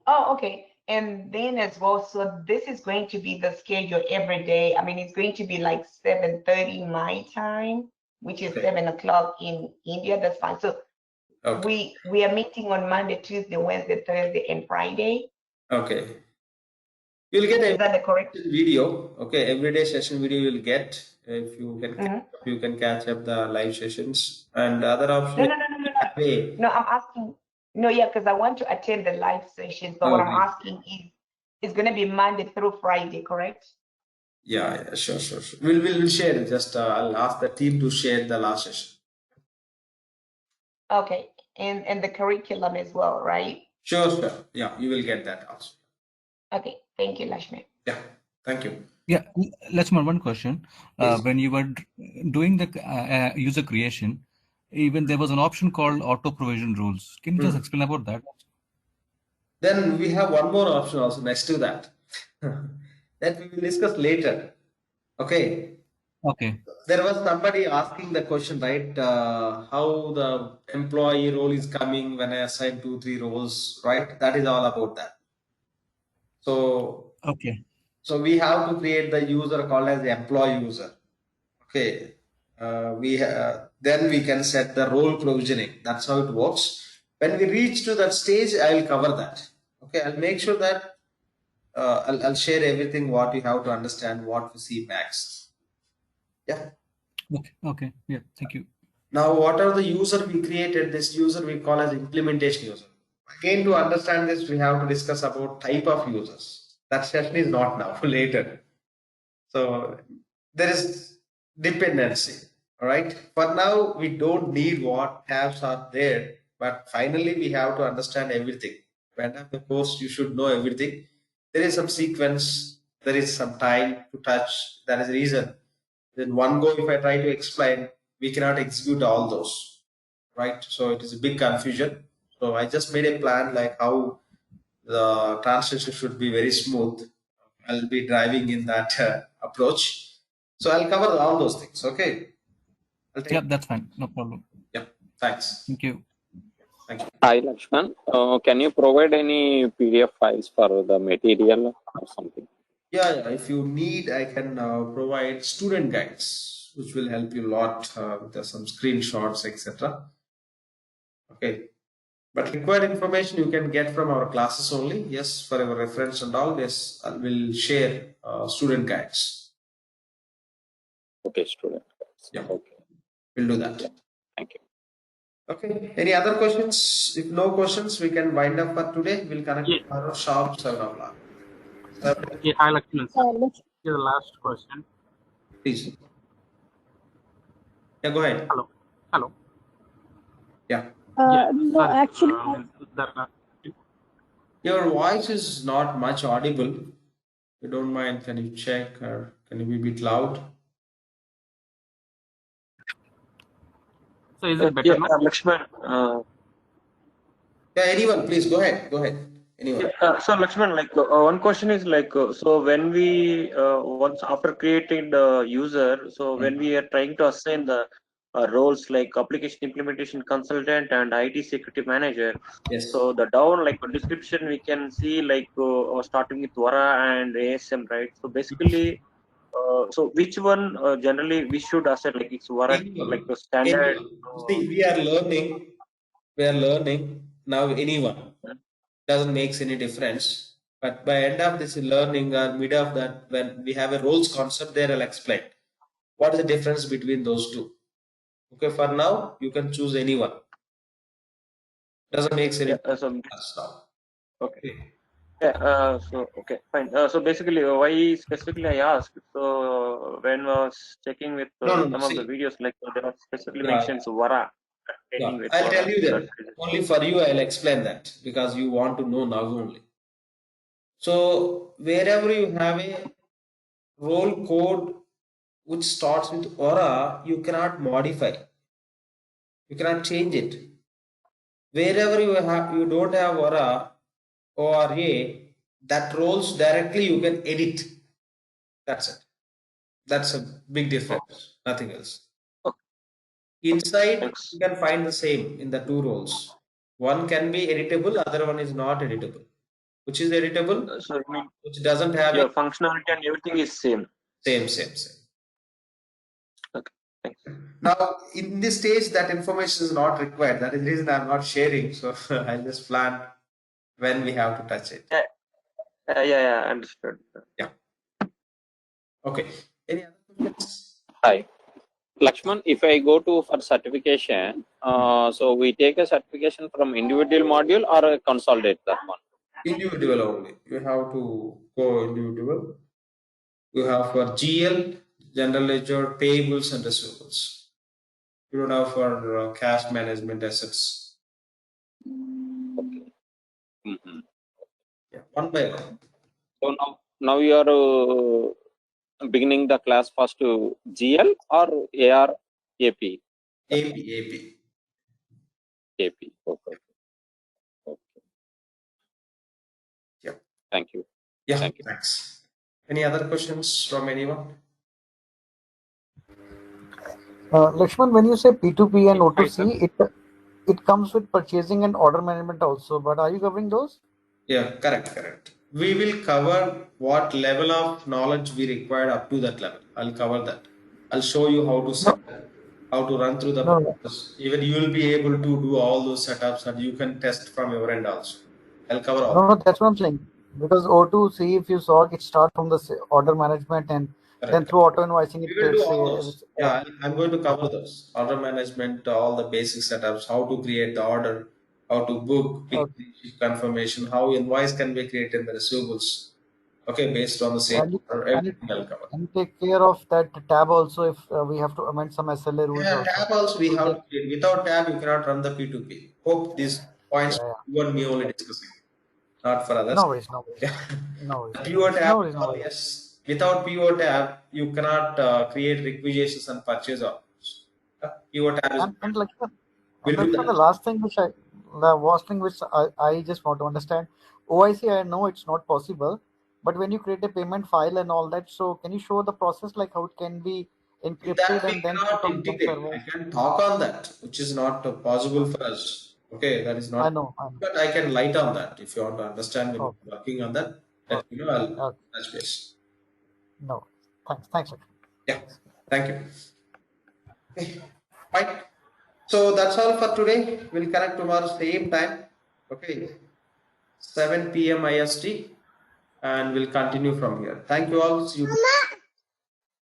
Oh, okay. And then as well, so this is going to be the schedule every day. I mean, it's going to be like 7:30 my time, which is Okay. 7 o'clock in India. That's fine. So Okay. we are meeting on Monday, Tuesday, Wednesday, Thursday, and Friday. Okay. You'll get Is that the correct video. Okay, everyday session video you'll get. If you can you can catch up the live sessions and other option. No, I'm asking. No, yeah, because I want to attend the live session. So what I'm asking is, it's going to be Monday through Friday, correct? Yeah, sure. We'll share it. Just I'll ask the team to share the last session. Okay, and the curriculum as well, right? Sure. Yeah, you will get that also. Okay, thank you, Lashmi. Yeah, thank you. Yeah, Lakshman, one question. When you were doing the user creation, even there was an option called auto provision rules. Can you just explain about that? Then we have one more option also next to that. That we will discuss later. Okay. Okay. There was somebody asking the question, right? How the employee role is coming when I assign 2, 3 roles, right? That is all about that. So okay. So we have to create the user called as the employee user. Okay. Then we can set the role provisioning. That's how it works. When we reach to that stage, I will cover that. Okay. I'll make sure that I'll share everything what you have to understand what we see next. Yeah. Okay. Yeah. Thank you. Now, what are the user we created? This user we call as implementation user. Again, to understand this, we have to discuss about type of users. That session is not now, later. So there is dependency. All right. For now, we don't need what tabs are there, but finally we have to understand everything. When of the course, you should know everything. There is some sequence. There is some time to touch. That is the reason. Then one go, if I try to explain, we cannot execute all those, right? So it is a big confusion. So I just made a plan like how the translation should be very smooth. I'll be driving in that approach. So I'll cover all those things. Okay. Yeah, that's fine. No problem. Yeah. Thanks. Thank you. Thank you. Hi, Lakshman. Can you provide any PDF files for the material or something? Yeah. If you need, I can provide student guides, which will help you a lot with some screenshots, etc. Okay. But required information you can get from our classes only. Yes, for your reference and all. Yes, I will share student guides. Okay, student. Yeah. Okay. We'll do that. Yeah. Thank you. Okay. Any other questions? If no questions, we can wind up for today. We'll connect Yeah. tomorrow sharp 7 o'clock. Yeah, hi Lakshman sir. Let's Here's the last question. Please. Yeah, go ahead. Hello. Hello. Yeah. Yeah. no, Sorry. actually, Your voice is not much audible. If you don't mind, can you check or can you be a bit loud? so is it better now? Lakshman. Yeah, anyone, please go ahead. Go ahead. Anyone. So Lakshman, one question is so when we once after creating the user, so when we are trying to assign the roles like application implementation consultant and IT security manager, Yes. so the down description we can see starting with Vara and ASM, right? So basically, so which one generally we should assign, like it's Vara, Anyone. like the standard? Anyone. See, we are learning now. Anyone doesn't makes any difference. But by end of this learning or mid of that, when we have a roles concept, there I'll explain what is the difference between those two. Okay, for now you can choose anyone. Doesn't make any difference now. Okay. Yeah, so okay, fine. So basically, why specifically I asked? So when I was checking with No, some of the see, videos, there are specifically yeah, mentions Vara, training with I'll tell Vara. you So then. Only for you, I'll explain that because you want to know now only. So wherever you have a role code which starts with aura, you cannot modify. You cannot change it. Wherever you don't have aura ORA, that roles directly you can edit. That's it. That's a big difference. Nothing else. Inside, you can find the same in the two roles. One can be editable, other one is not editable. Which is editable? So I mean, Which doesn't have your functionality and everything is same. Same. Okay, thanks. Now, in this stage, that information is not required. That is the reason I'm not sharing. So I'll just plan when we have to touch it. Yeah, understood. Yeah. Okay. Any other questions? Hi. Lakshman, if I go to for certification, so we take a certification from individual module or consolidate that one? Individual only. You have to go individual. You have for GL, general ledger, payables and receivables. You don't have for cash management assets. Okay. Mm-hmm. Yeah, one by one. So now you are beginning the class first to GL or AR AP? AP. AP. Okay. Yeah. Thank you. Yeah. Thank you. Thanks. Any other questions from anyone? Lakshman, when you say P2P and O2C, it comes with purchasing and order management also. But are you covering those? Yeah, correct. We will cover what level of knowledge we require up to that level. I'll cover that. I'll show you how to set up, how to run through the process. Even you will be able to do all those setups and you can test from your end also. I'll cover all. No, that's what I'm saying. Because O2C, if you saw, it starts from the order management and then through auto invoicing, We will do all those. Yeah, I'm going to cover those. Order management, all the basic setups, how to create the order, how to book, pick confirmation, how invoice can be created in the receivables. Okay, based on the same order, everything I'll cover. And take care of that tab also if we have to amend some SLA rules Yeah, also. tab also we have to create. Without tab, you cannot run the P2P. Hope these points you and me only discussing, not for others. No worries. Pure tab, yes. Without PO tab, you cannot create requisitions and purchase orders. PO tab is. And like We'll do that. the last thing which I just want to understand, OIC, I know it's not possible, but when you create a payment file and all that, so can you show the process like how it can be encrypted That we and then cannot put on some integrate. server? I can talk on that, which is not possible for us. Okay, that is not. I know. But I can light on that if you want to understand when you're working on that. Let me know. I'll touch base. No, thanks. Yeah, thank you. Okay, fine. So that's all for today. We'll connect tomorrow same time. Okay, 7 p.m. IST, and we'll continue from here. Thank you all. See you.